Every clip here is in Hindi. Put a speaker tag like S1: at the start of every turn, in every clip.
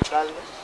S1: calma.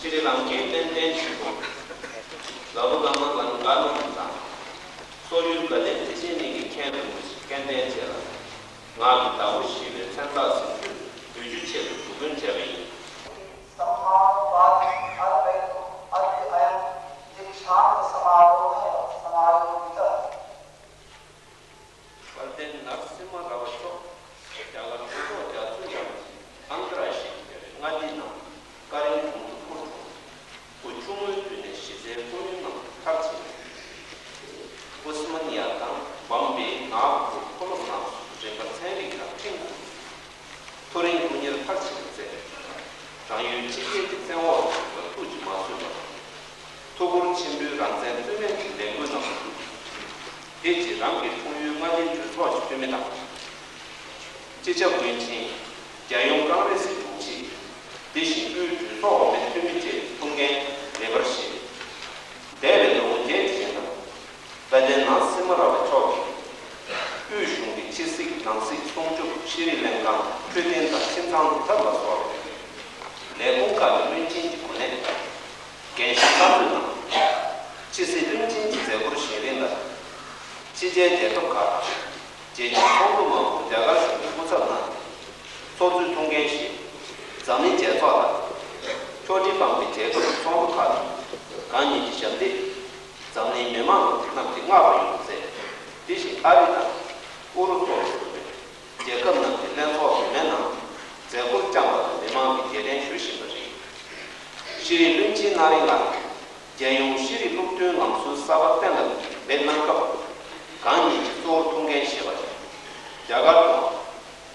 S1: Lanka ten Chico, Lavagama Langano, Soyu Gaden, Tishini, Candan Jella, Nabi Tawishi, and Santa Situ, Ujuchel, Ugunjavi. But then Narsima Ravacho, Jalato, Jatu, Andrashi, Nadina, Karin, Uchum, Shize, Kati, Usmaniata, Bombay, Nabu, Colonna, Jepatelica, Tingu, Turing Munir Party, Janyu Chiki, Tawar, Ujima, Togul Chimbu, Ranzan, Lenguna, Digi, Rangi, Fuyu, Madi, to watch Pimina. Teacher Winchi, Jayong Congress, Dishi, to talk with Pimiti, Tungan, never she. David on Jet, but then not similar at all. Usually, Chisik, Nancy, Sonju, Sri Lanka, Trillion, Sintan, Tabaswar. Lebuka, Winchi, Connect. Genshin, Chisi, Winchi, the Bushirina. Chije, Toka, Jeji, Tonguma, Jagas, Musana, Soju Tongenshi, Zami Jeta, Georgie Bambi, Tonka, Kani Shandi, Zami Meman, Natinga, this is Arita, Uruto, Jacob, Lenfo, Mena, Zebu Jamba, Meman, Jeden Shushi. Shiri Lunchi Narina, Jayum Shiri looked to Namsu Sabatana, Benanka. Kani Tor Tungan Shiva, Jagato,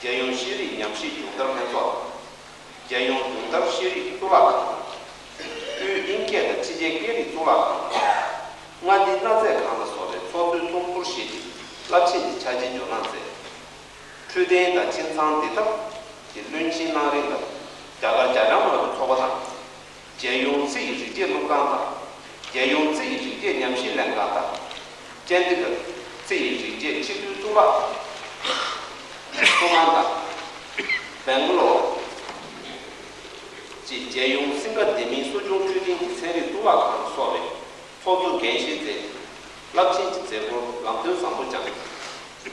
S1: Jayum Shiri, Yamshi, Tundar Hanzo, Jayum Tundar Shiri, Tulaka, Inket, Tije Giri Tulaka, Madi Naze Kanasore, Tobu Tumpur Shiri, Lachi, Chaji Jonaze, Trude, the Chinsan Dita, the Lunchi Naringa, Jagajama, Tobata, Jayum Si, Lukanta, Jayum Si, Yamshi Langata, Gendical. 这一届七度多了，多难的，本罗即借用新的地名所中决定参与多了看所谓，操作感谢者，拉近这部让头上不讲，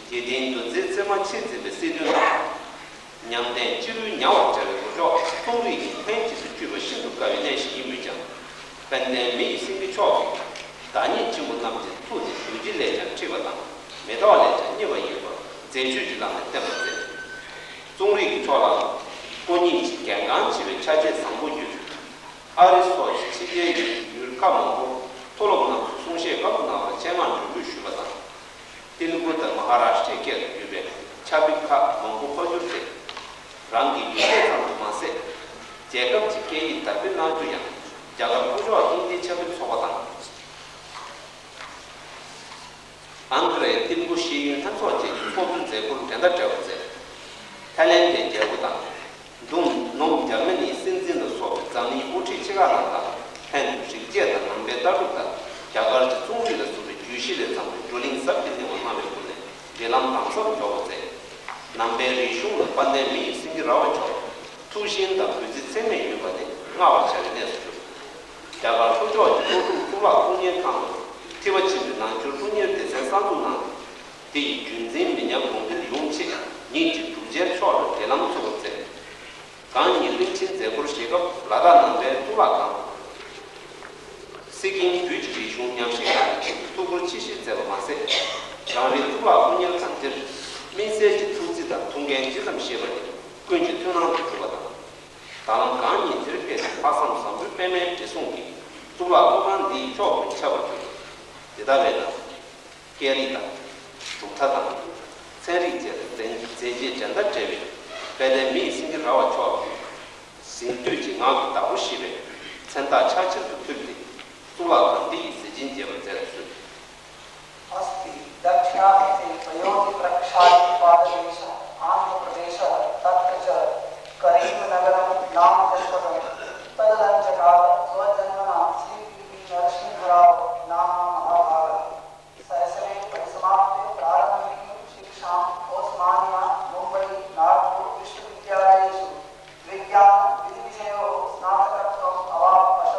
S1: 决定都这么签字的谁都拿，两代记录两万这个不少，风水很就是具备深度教育那些意味讲，本代没新的教育。 大年经过他们的土地数据来讲，这个当没到来讲，你们一个再去就让人得不得。总理说了，过年刚刚起来，恰恰上不去。阿里说期间有干嘛不？托了不能松懈，干不能千万注意学不当。第二个的马哈拉是这个对不对？恰比卡蒙古好就是，让给一代上的嘛是，这个是给一代别拿这样，这个不叫经济恰比错不当。 Andre Timbu Shi Yun Tanso Fobu Zebu and the Jose. Talent and Jabuta. Dum no Germany since in the swap, Zani Uchi Chigata, and Shijet and Betaruta, Jagar Tumi the Suri, Jushi, ruling subject on Mabel, the Lam Tanso Jose. Namberi Shun, Pandemic, Sing Ravacho, Tushin, the visit Semi, now Chinese. Jagar Fujo, Tula, Union Council. 这个基本上就是中间第三度呢，对军人民员工的勇气，你就逐渐少了，这样做在。刚你领情在不是些个拉达能在杜拉港，谁跟对起兄娘谁干，都不继续在往塞，让人杜拉姑娘看见，民生去投资的，通间就这么些个的，根据通常做的，当然刚你这边发生上不白面别送给，杜拉不管的照顾差不多。 대답에는 깨리다, 좋다다, 세리제, 제제 전다 제비, 배대 미싱이 라와 쳐, 신두지 나도 다우시베, 천다 차치도 틀리, तुला कंदी सिजिन जेवण जरसु
S2: अस्ति दक्षिणाभिते प्रयोगि प्रक्षालि पाददेश आंध्र प्रदेश तत्र च करीमनगरं नाम जस्वतं तदलंजकार स्वजन्मना श्री नरसिंहराव नाम महाभाग सैसरे परिसमाप्ते प्रारंभिक शिक्षां ओस्मानिया मुंबई नागपुर विश्वविद्यालयेषु विज्ञान विधि विषयोः स्नातकत्वम् अवाप्य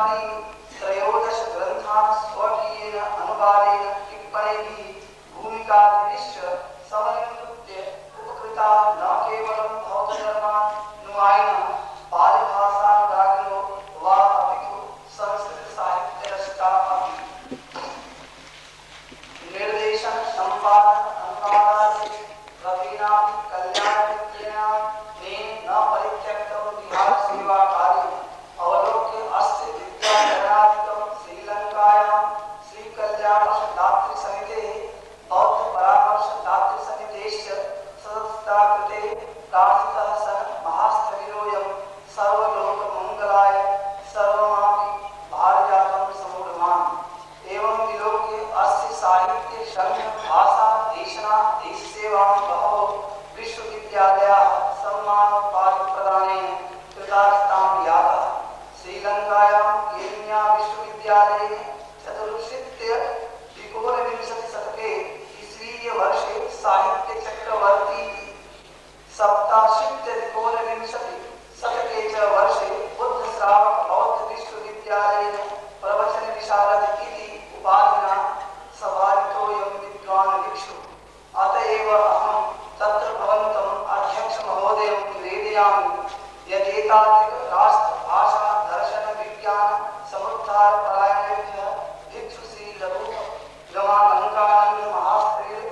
S2: इत्यादि त्रयोदश ग्रंथान् स्वकीयेन अनुवादेन टिप्पणीभिः भूमिकाभिश्च समन्वित्य उपकृता न केवलं बौद्धधर्मानुयायिनः पालिभाषानुरागिनो वा अपितु संस्कृतसाहित्यरसिका अपि। निर्देशन संपादन अनुवादादि कवीनां कल्याणमित्रेण तेन न परित्यक्तं विहारसेवा कार्यम् अवलोक्य अस्य विद्याधरादिकं श्रीलङ्कायां श्रीकल्याणदातृसमितेः बौद्धपरामर्शदातृसमितेश्च सदस्यताकृते प्रार्थितः सन् महास्थविरोऽयं सर्वलोकमङ्गलाय सर्वमापि भारजातं समूढवान्। एवं विलोक्य अस्य साहित्ये शरण भाषा देशना देशसेवां बहवो विश्वविद्यालयाः सम्मानोपाधिप्रदानेन कृतार्थतां यातः। श्रीलङ्कायां केन्या विश्वविद्यालये चतुरशीत्युत्तरैकोनविंशतिशतके ईस्वीयवर्षे साहित्यचक्रवर्ती सप्ताशीत्युत्तरैकोनविंशतिशतके च वर्षे बुद्धश्रावक बौद्ध विश्वविद्यालयेन प्रवचनविशारद इति उपाधिना सभारितोऽयं विद्वान् भिक्षु। अत एव अहं तत्र भवन्तम् अध्यक्षमहोदयं निवेदयामि यदेतादृक् राष्ट्रभाषा दर्शन विज्ञान समुद्धारपरायणेभ्यः भिक्षु श्रीलघुगमालङ्कानन्द महास्त्रीः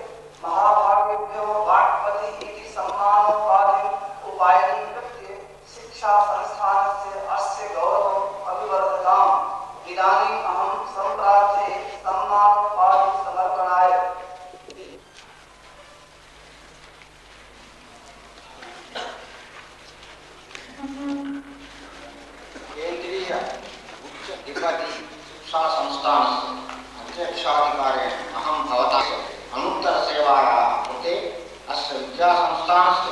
S2: महाभागेभ्यो वाक्पतिः इति सम्मानोपाधिम् उपायनीकृत्य शिक्षासंस्थानस्य अस्य गौरवम् अभिवर्धताम्। इदानीम् अहं सम्प्रार्थ्ये सम्मानोपाधिसमर्पणाय।
S3: केन्द्रीय उच्च अधिपति शिक्षा संस्थान अध्यक्षाधिकारेण अहं भवतः अनुत्तरसेवायाः कृते अस्य विद्यासंस्थानस्य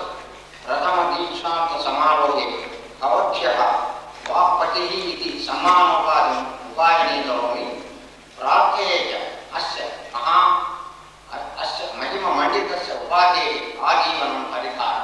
S3: प्रथमदीक्षान्तसमारोहे भवद्भ्यः वाक्पतिः इति सम्मानोपाधिम् उपायनीकरोमि। प्रार्थये च अस्य महिममण्डितस्य उपाधेः आजीवनं परिहारः।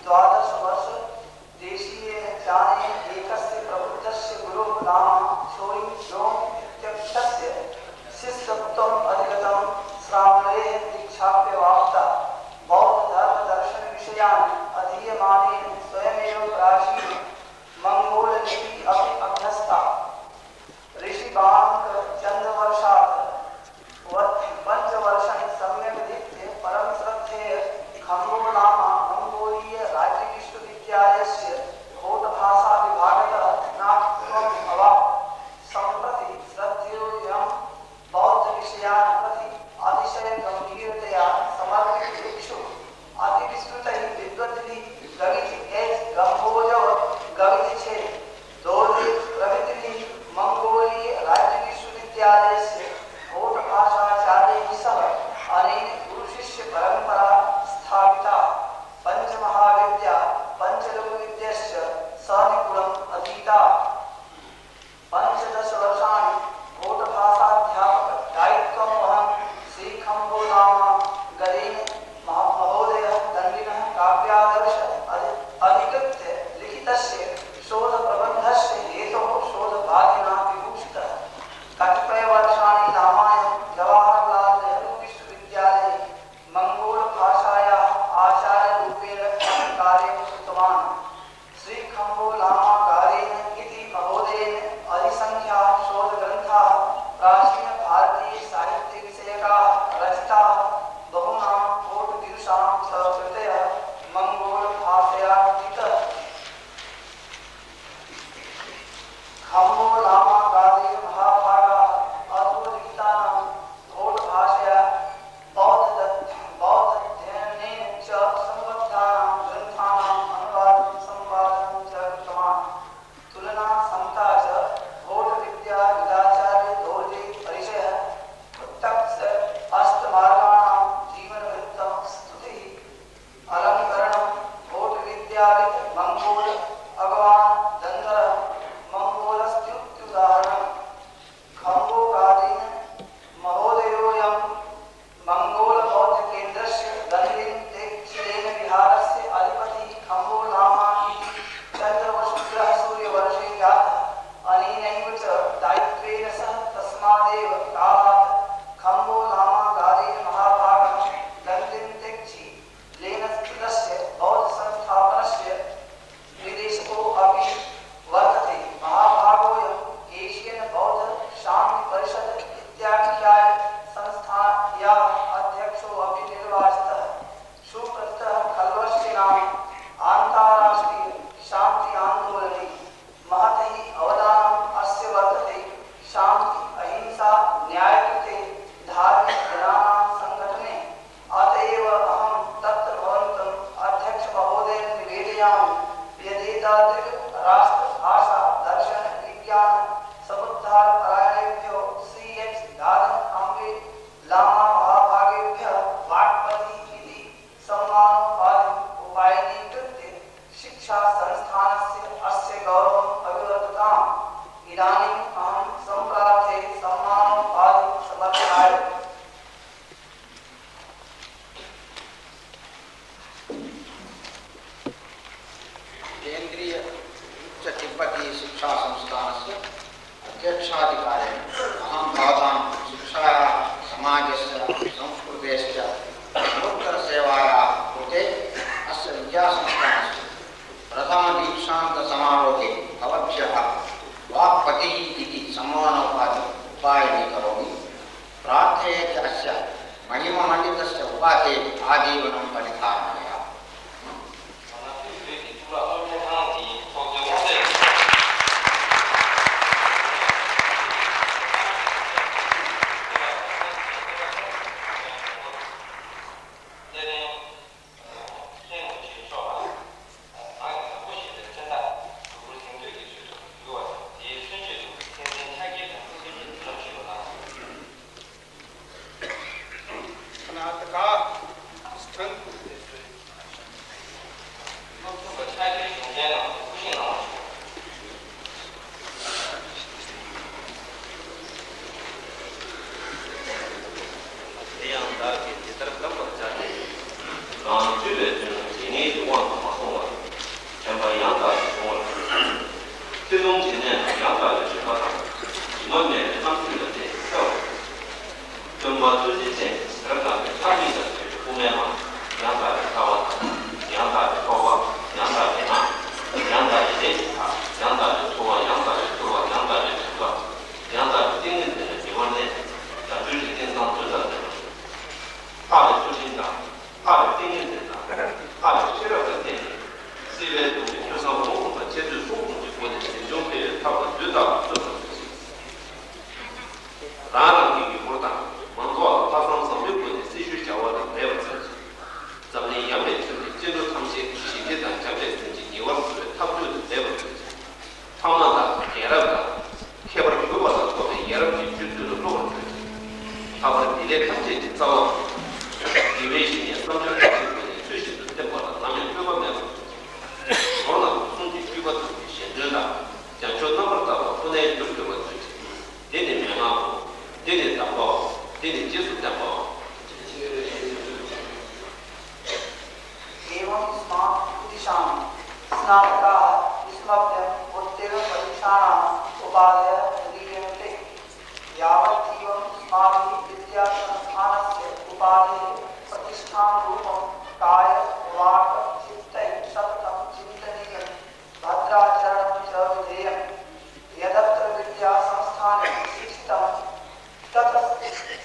S2: द्वादश वर्ष देशीय ज्ञाने एकस्य प्रबुद्धस्य गुरोः नाम तेषां च कृतयः मंगोलभाषयार्थितः खम्बो लामा गादे महाभागाः अधोलिखितानां घोटभाषया बौद्धध्ययनेन च सम्बद्धानां ग्रन्थानाम् अनुवादं सम्पादनं च कृतवान्। तुलना समता च घोटविद्या विदाचार्य दोर्जे परिचयः प्रत्यक्ष अष्टमार्गाणां जीवनवृत्तं स्तुतिः अलङ्करणं घोटविद्यावित् मंगोल अगवान् दन्दरः मंगोलस्त्युदाहरणम् खम्बोकादीन महोदयोऽयं मंगोलबौद्धकेन्द्रस्य दण्डिन् तेक्क्षिलेन विहारस्य अधिपतिः खम्बोलामा इति चन्द्रवशुद्रः सूर्यवर्षे जातः। अनेनैव च दायित्वेन सह तस्मादेव कालात् खम्बोलामा गादेन महाभागः दण्डिन् तेक्क्षिलेन स्थितस्य बौद्धसंस्थापनस्य निर्देशको अपि वर्तते। महाभागोऽयम् एशियन बौद्ध शान्ति परिषद इत्याख्याय संस्थायाः अध्यक्षो अपि निर्वाचितः। सुप्रसिद्धः खल्वस्य नाम अन्ताराष्ट्रीय शान्ति आन्दोलने महती अवदानम् अस्य वर्तते। शान्ति अहिंसा न्यायकृते धार्मिक जनानां संगठने अतएव अहं तत्र भवन्तम् अध्यक्ष महोदयेन निवेदयामि यदेतादृश राष्ट्र भाषा दर्शन विज्ञान समुद्धार परायणेभ्यो श्री एच गादन खम्बे लामा महाभागेभ्यः वाक्पति इति सम्मानोपाधिम् उपायनीकृत्य शिक्षा संस्थानस्य अस्य गौरवम् अभिवर्धताम्। इदानीम् अहं सम्प्रार्थे सम्मानोपाधिं समर्पयामि।
S3: केन्द्रीय उच्च तिब्बती शिक्षा संस्थानस्य अध्यक्षाधिकारेण अहं भवतां शिक्षायाः समाजस्य संस्कृतेश्च उत्तरसेवायाः कृते अस्य विद्यासंस्थानस्य प्रथमदीक्षान्तसमारोहे भवद्भ्यः वाक्पतिः इति सम्मानोपाधिम् उपायनीकरोमि। प्रार्थये च अस्य महिममण्डितस्य उपाधेः आजीवनं परिधारणाय।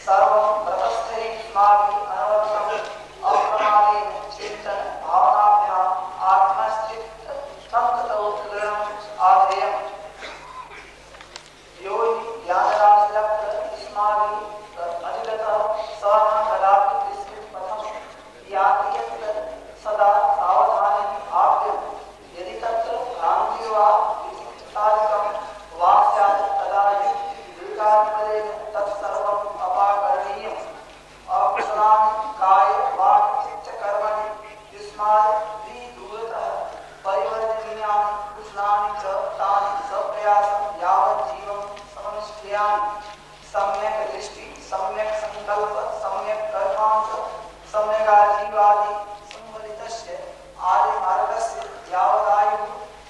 S2: सर्वं प्रतस्थैः अस्माभिः अनवरतम् अप्रमादेन इत्यादिवादी संवलितस्य आर्यमार्गस्य यावदायुः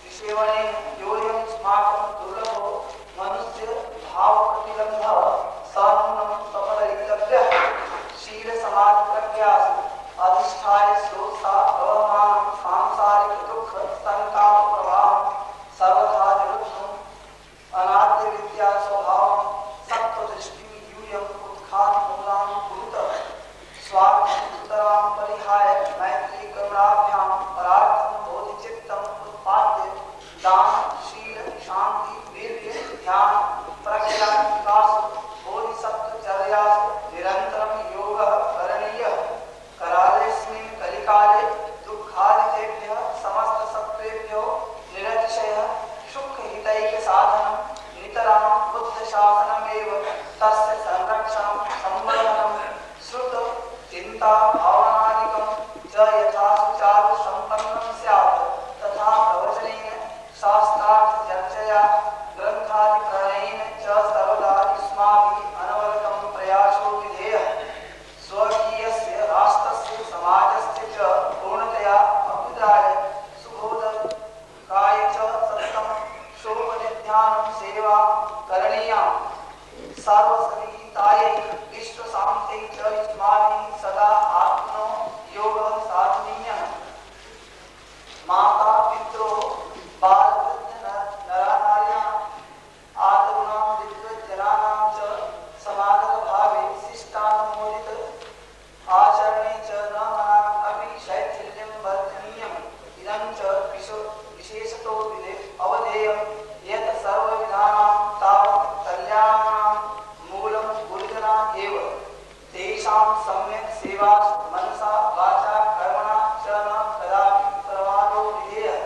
S2: विसेवनेन योऽयं स्माकं दुर्लभो मनुष्य भावप्रतिबन्धः सानूनं सफलयितव्यः शीलसमाधिप्रज्ञासु अधिष्ठाय स्रोतसा प्रवहमानं सांसारिकदुःखसन्तापप्रवाहं सर्वथा निरुद्धम् अनाद्यविद्यास्वभावं सत्त्वदृष्टिं यूयम् उत्खातमूलां कुरुतः स्वार्थमुत्तरां परिहाय मैत्रीकरुणाभ्यां परार्थं बोधिचित्तम् उत्पाद्य दान शील शांति वीर्य ध्यान प्रज्ञा विकास बोधिसत्वचर्यासु निरन्तरं योगः करणीयः करालेऽस्मिन् कलिकाले दुःखादितेभ्यः समस्तसत्त्वेभ्यो निरतिशयः सुखहितैकसाधनं नितरां बुद्धशासनमेव तस्य संरक्षणं संवर्धनं श्रुत चिन्ता भावनादिकं च यथा सुचारु सम्पन्नं स्यात् तथा प्रवचनेन शास्त्रार्थचर्चया ग्रन्थादिप्रणयेन च सर्वदा युष्माभिः अनवरतं प्रयासो विधेयः स्वकीयस्य राष्ट्रस्य समाजस्य च पूर्णतया अभ्युदय सुबोधकाय च सत्तं शोभनिध्यानं सेवा करणीया सर्वसविहितायै विश्वशान्त्यै च युष्माभिः सदा आत्मनो योगः साधनीयः माता पित्रोः बालवृद्ध नरानार्याः आतरूणां विद्वज्जनानां च समादरभावे शिष्टानुमोदित आचरणे च न मनापि शैथिल्यं वर्धनीयम् इदं च विशेषतो अवधेयं यत् सर्वविधानां तावत् कल्याणानां मूलं गुरुजना एव तेषां सम्यक् सेवा मनसा वाचा कर्मणा च न कदापि प्रमादो विधेयः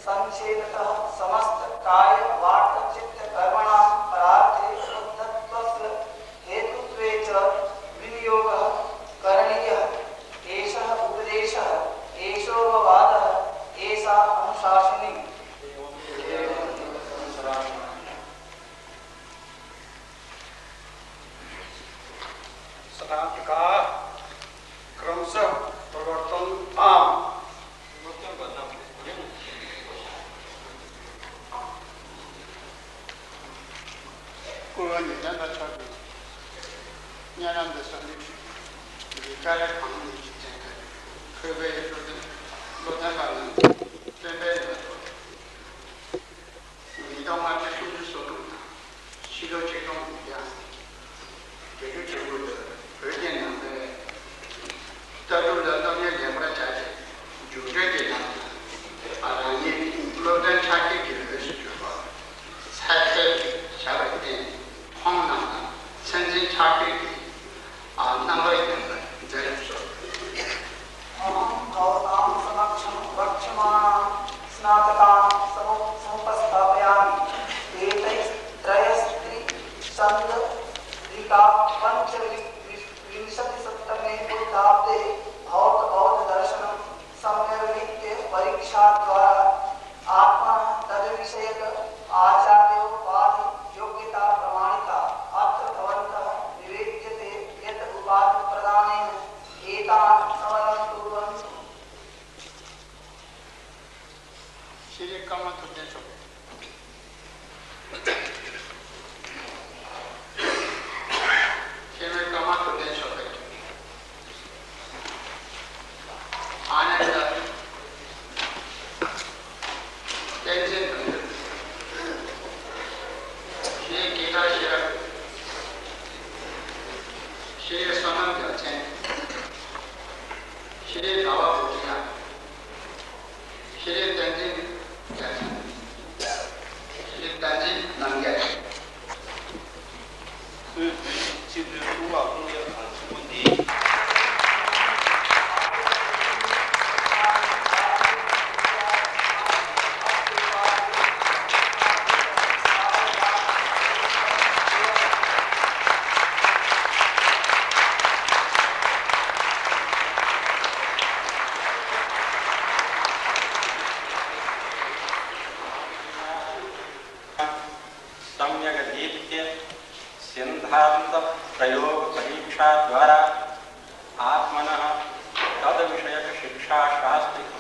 S2: संक्षेपतः समस्त काय वाक् चित्त कर्मणां परार्थे शुद्धत्वस्य हेतुत्वे च विनियोगः करणीयः एषः उपदेशः एषोपवादः एषा अनुशासनी
S4: सदाधिका क्रमशः प्रवर्तन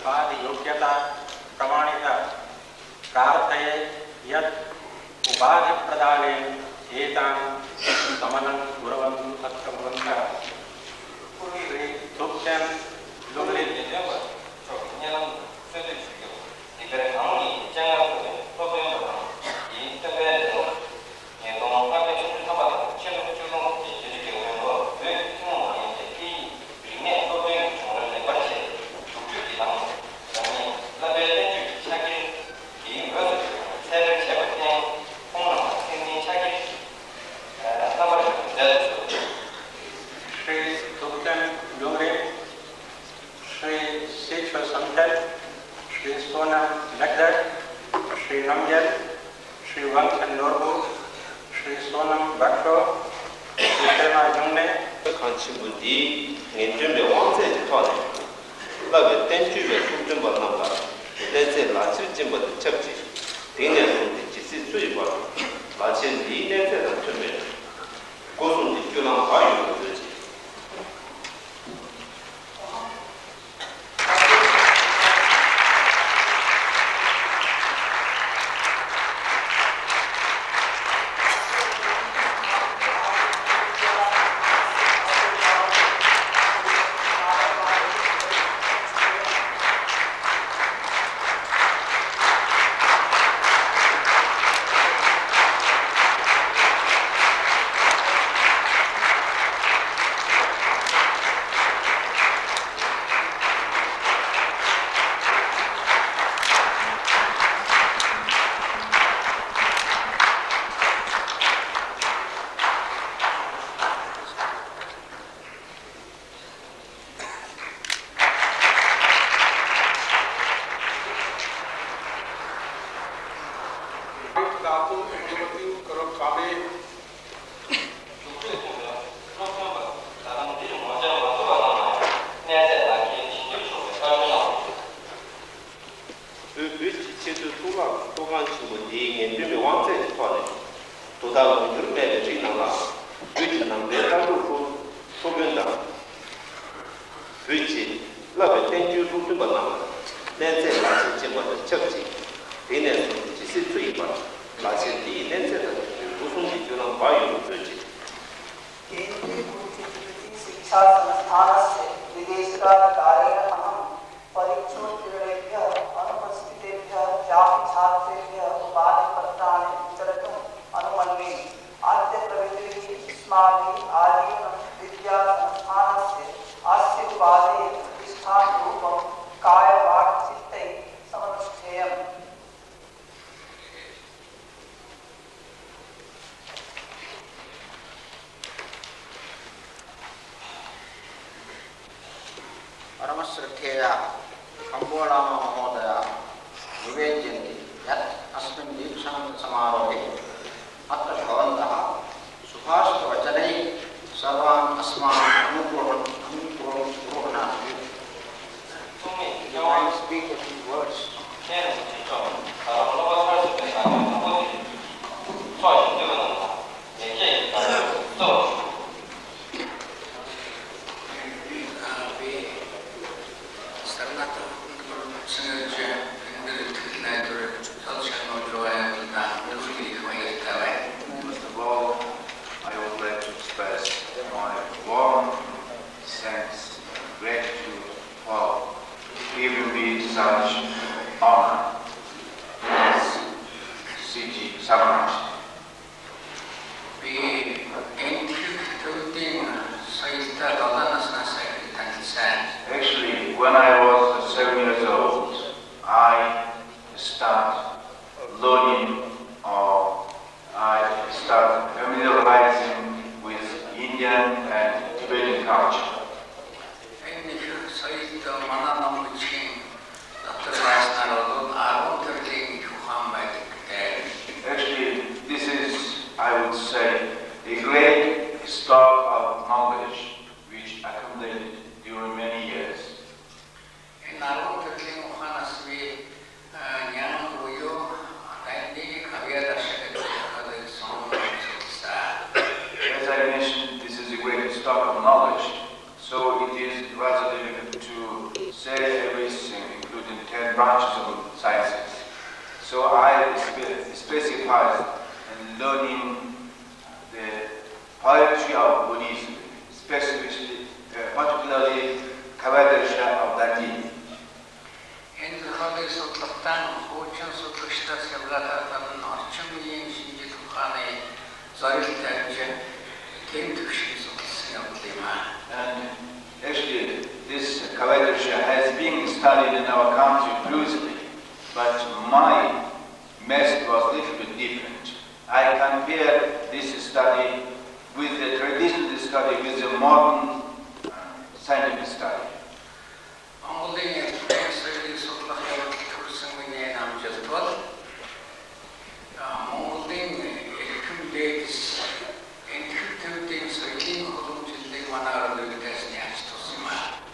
S5: उपाधि योग्यता प्रमाणिता प्रार्थये यत् उपाधि प्रदाने एतान् गमनं कुर्वन्तु तत्र भवन्तः Shri थुप्चन लोमले Sri Namgyal, Sri Wangchen Norbu, Sri Sonam Baksho, Sri Sema Jungne,
S1: Kanchi Budi, Ngenjumbe Wangze Tone, Lave Tenjube Sujumba Namba, Leze Lachi Jimba the Chapchi, Dina Sundi Jisi Suiba, Lachi Line Zeta Tumbe, Gosundi Julan Bayu Zuji.
S3: परमश्रद्धेया कंबोलामा महोदय निवेदयन्ति यत् अस्मिन् दीक्षान्त समारोहे अत्र भवन्तः सुभाषितवचनैः सर्वान् अस्मान् अनुकुर्वन्ति. Speak a few words.
S6: First of all, I would like to express my warm thanks and gratitude for giving me such honor as CG Savaraj. Actually, when I was 7 years old, I started learning or I started familiarizing with Indian and Tibetan culture. Actually, this is, I would say, a great stock of knowledge which accumulated during many years. As I mentioned, this is a great stock of knowledge, so it is rather difficult to say branches of sciences. So I specified in learning the poetry of Buddhism, especially, particularly Kavadarsha of Dandi.
S3: Энэ хадис судлалтан хуучин судлагчдаас явуулаад орчин үеийн шинжлэх ухааны зорилттой тэм төвшин судлсан явдал юм аа.
S6: And actually, this Kavadarsha has been studied in our country previously, but my method was a little bit different. I compared this study with the traditional study with the modern scientific study.
S3: Mongolia Mongolia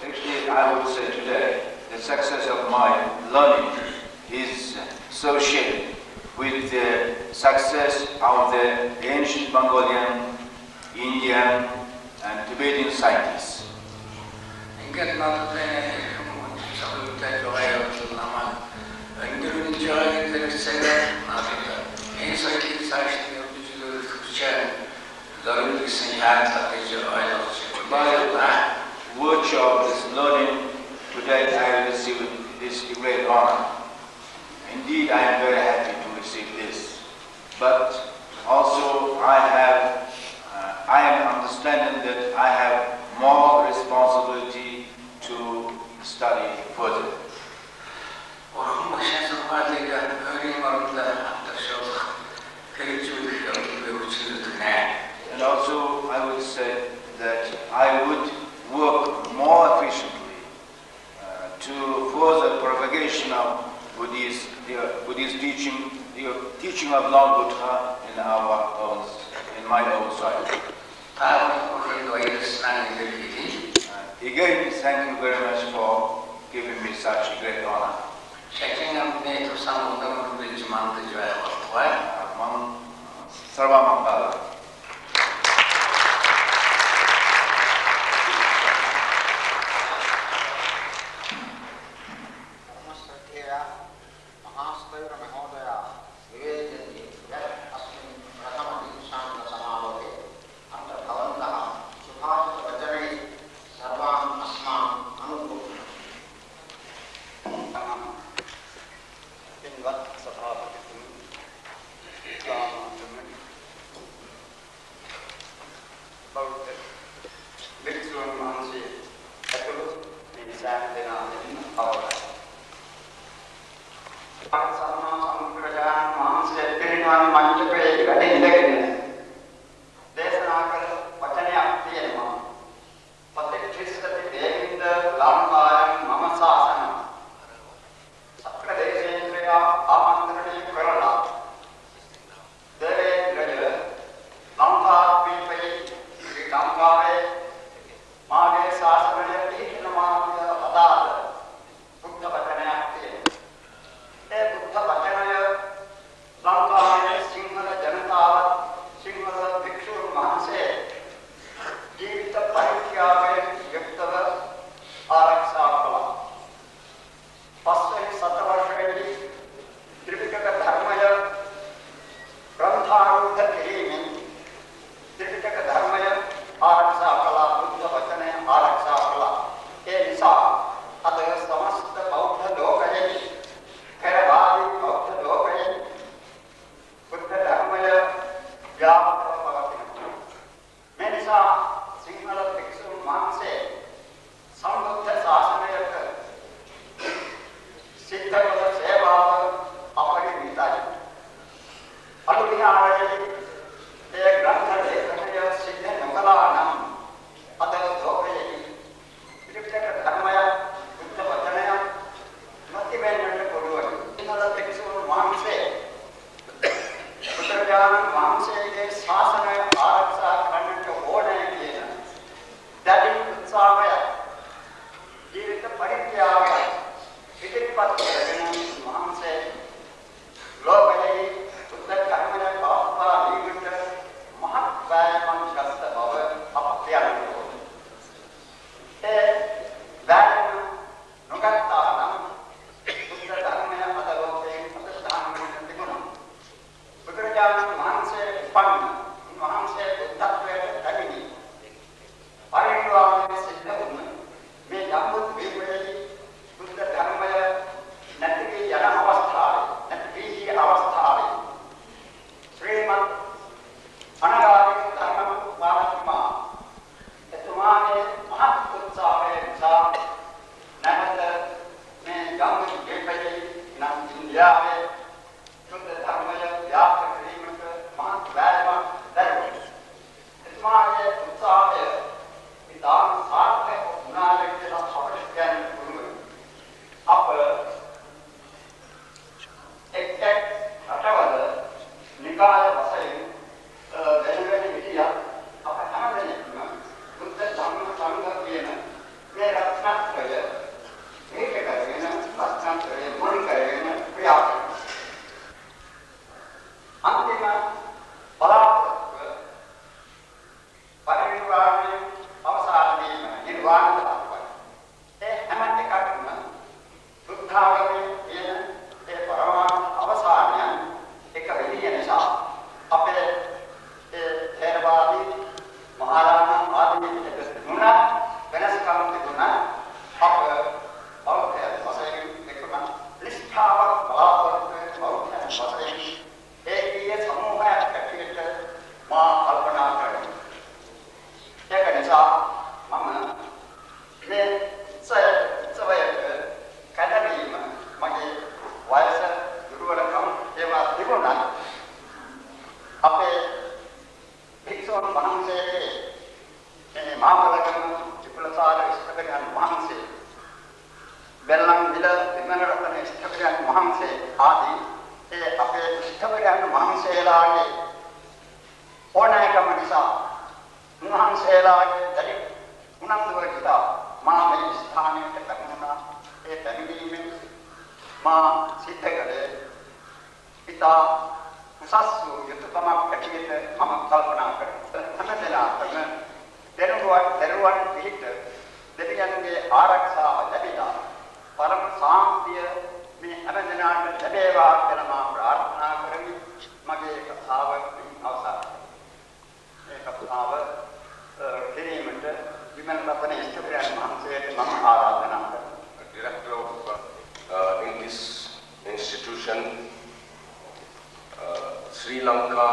S3: Actually,
S6: I would say today the success of my learning is associated with the success of the ancient Mongolian, Indian, and Tibetan scientists. By virtue of this learning, today I receive this great honor. Indeed, I am very happy to receive this. But also I am understanding that I have more responsibility to study further. And also I would say that I would work more efficiently to further propagation of Buddhist teaching, the teaching of Lord Buddha in my own soil. Again, thank you very much for giving me such a great honor. Sarva Mangala.
S7: Bellang bila Vimanatana Sthabiryan Mahamse Adi, Ape Sthabiryan Mahamse Lage, Onaka Manisa, Mahamse Lage, Dari Unamduakita, Ma Mistani, Takamuna, a family, Ma Sitakade, Pita, Sasu, Yutama Katit, Mama Kalpana, Hamadela, Teruan, Peter, Debian Araksa, Dabida. परम शांतिय में अनंतनाथ लबेवा जनमा प्रार्थना करें मगे कथावत अवसर एक कथावत किरी मत विमल अपने स्थितियां मानसे मम आराधना
S8: Director in this institution, Sri Lanka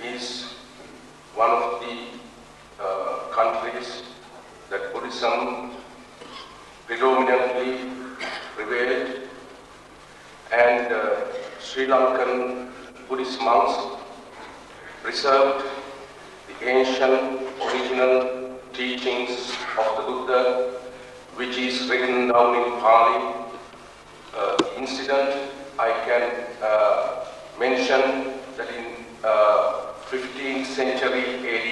S8: is one of the countries that Buddhism predominantly prevailed, and Sri Lankan Buddhist monks preserved the ancient original teachings of the Buddha, which is written down in Pali. The incident I can mention that in 15th century AD,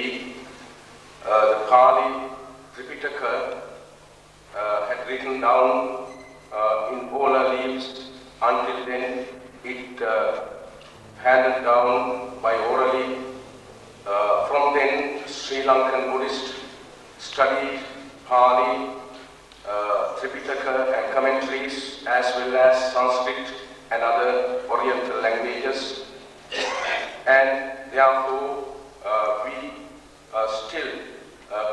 S8: the Pali Tripitaka had written down in Ola leaves. Until then, it handed down by orally. From then, Sri Lankan Buddhists studied Pali, Tripitaka and commentaries, as well as Sanskrit and other Oriental languages. And therefore, we still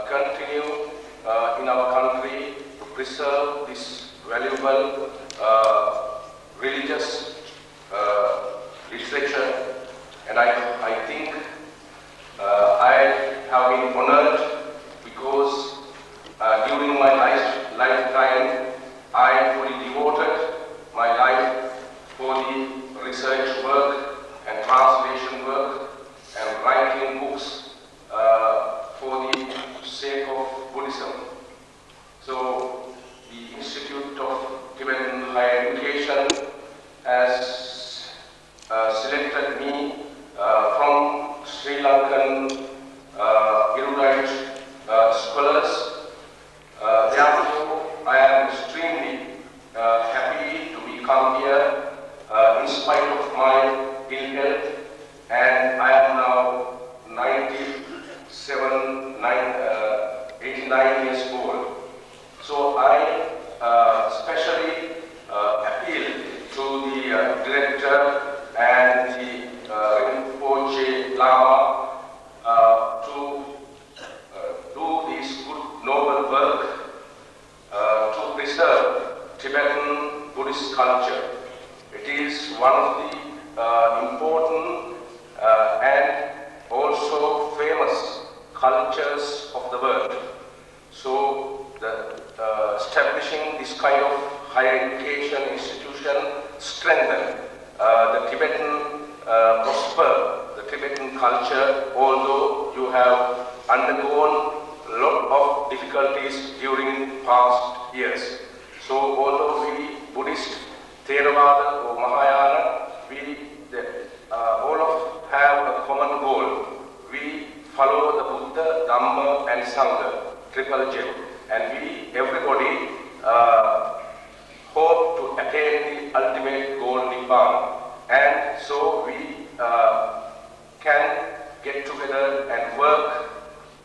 S8: continue in our country to preserve this valuable religious literature. And I think I have been honored because during my lifetime I fully devoted my life for the research work and translation work and writing books for the sake of Buddhism. So the Institute of Tibetan Higher Education has selected me from Sri Lankan erudite scholars. Therefore, I am extremely happy to come here in spite of my ill health, and I am now 89 years old. So I especially appeal to the director and the Rinpoche Lama to do this good noble work to preserve Tibetan Buddhist culture. It is one of the important and also famous cultures of the world. So establishing this kind of higher education institution strengthen the Tibetan prosper the Tibetan culture, although you have undergone a lot of difficulties during past years. So although we Buddhist, Theravada or Mahayana, all of have a common goal. We follow the Buddha, Dhamma and Sangha, triple gem, and everybody hope to attain the ultimate goal, Nibbana. And so we can get together and work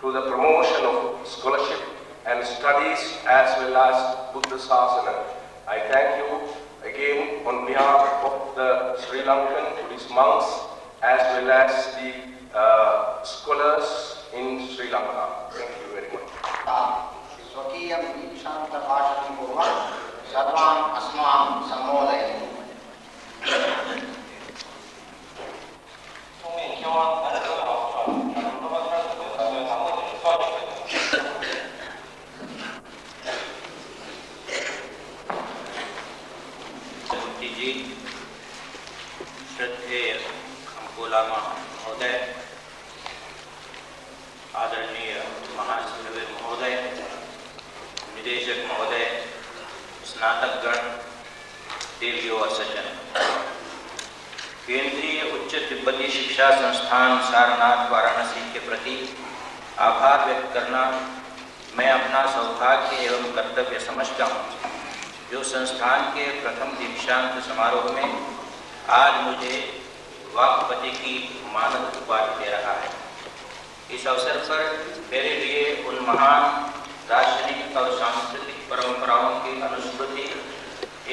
S8: to the promotion of scholarship and studies as well as Buddha Sasana. I thank you again on behalf of the Sri Lankan Buddhist monks as well as the scholars in Sri Lanka. Thank you very much.
S7: Swakiyam Deepshanta Bhashanam Kurvan Sarvam Asmam Samodayam.
S9: श्रद्धेय अंकुलामा महोदय, आदरणीय महासचिव महोदय, निदेशक महोदय, स्नातकगण, देवियों और सज्जन, केंद्रीय उच्च तिब्बती शिक्षा संस्थान सारनाथ वाराणसी के प्रति आभार व्यक्त करना मैं अपना सौभाग्य एवं कर्तव्य समझता हूँ, जो संस्थान के प्रथम दीक्षांत समारोह में आज मुझे वाक्पति की मानद उपाधि दे रहा है। इस अवसर पर मेरे लिए उन महान दार्शनिक और सांस्कृतिक परंपराओं की अनुस्मृति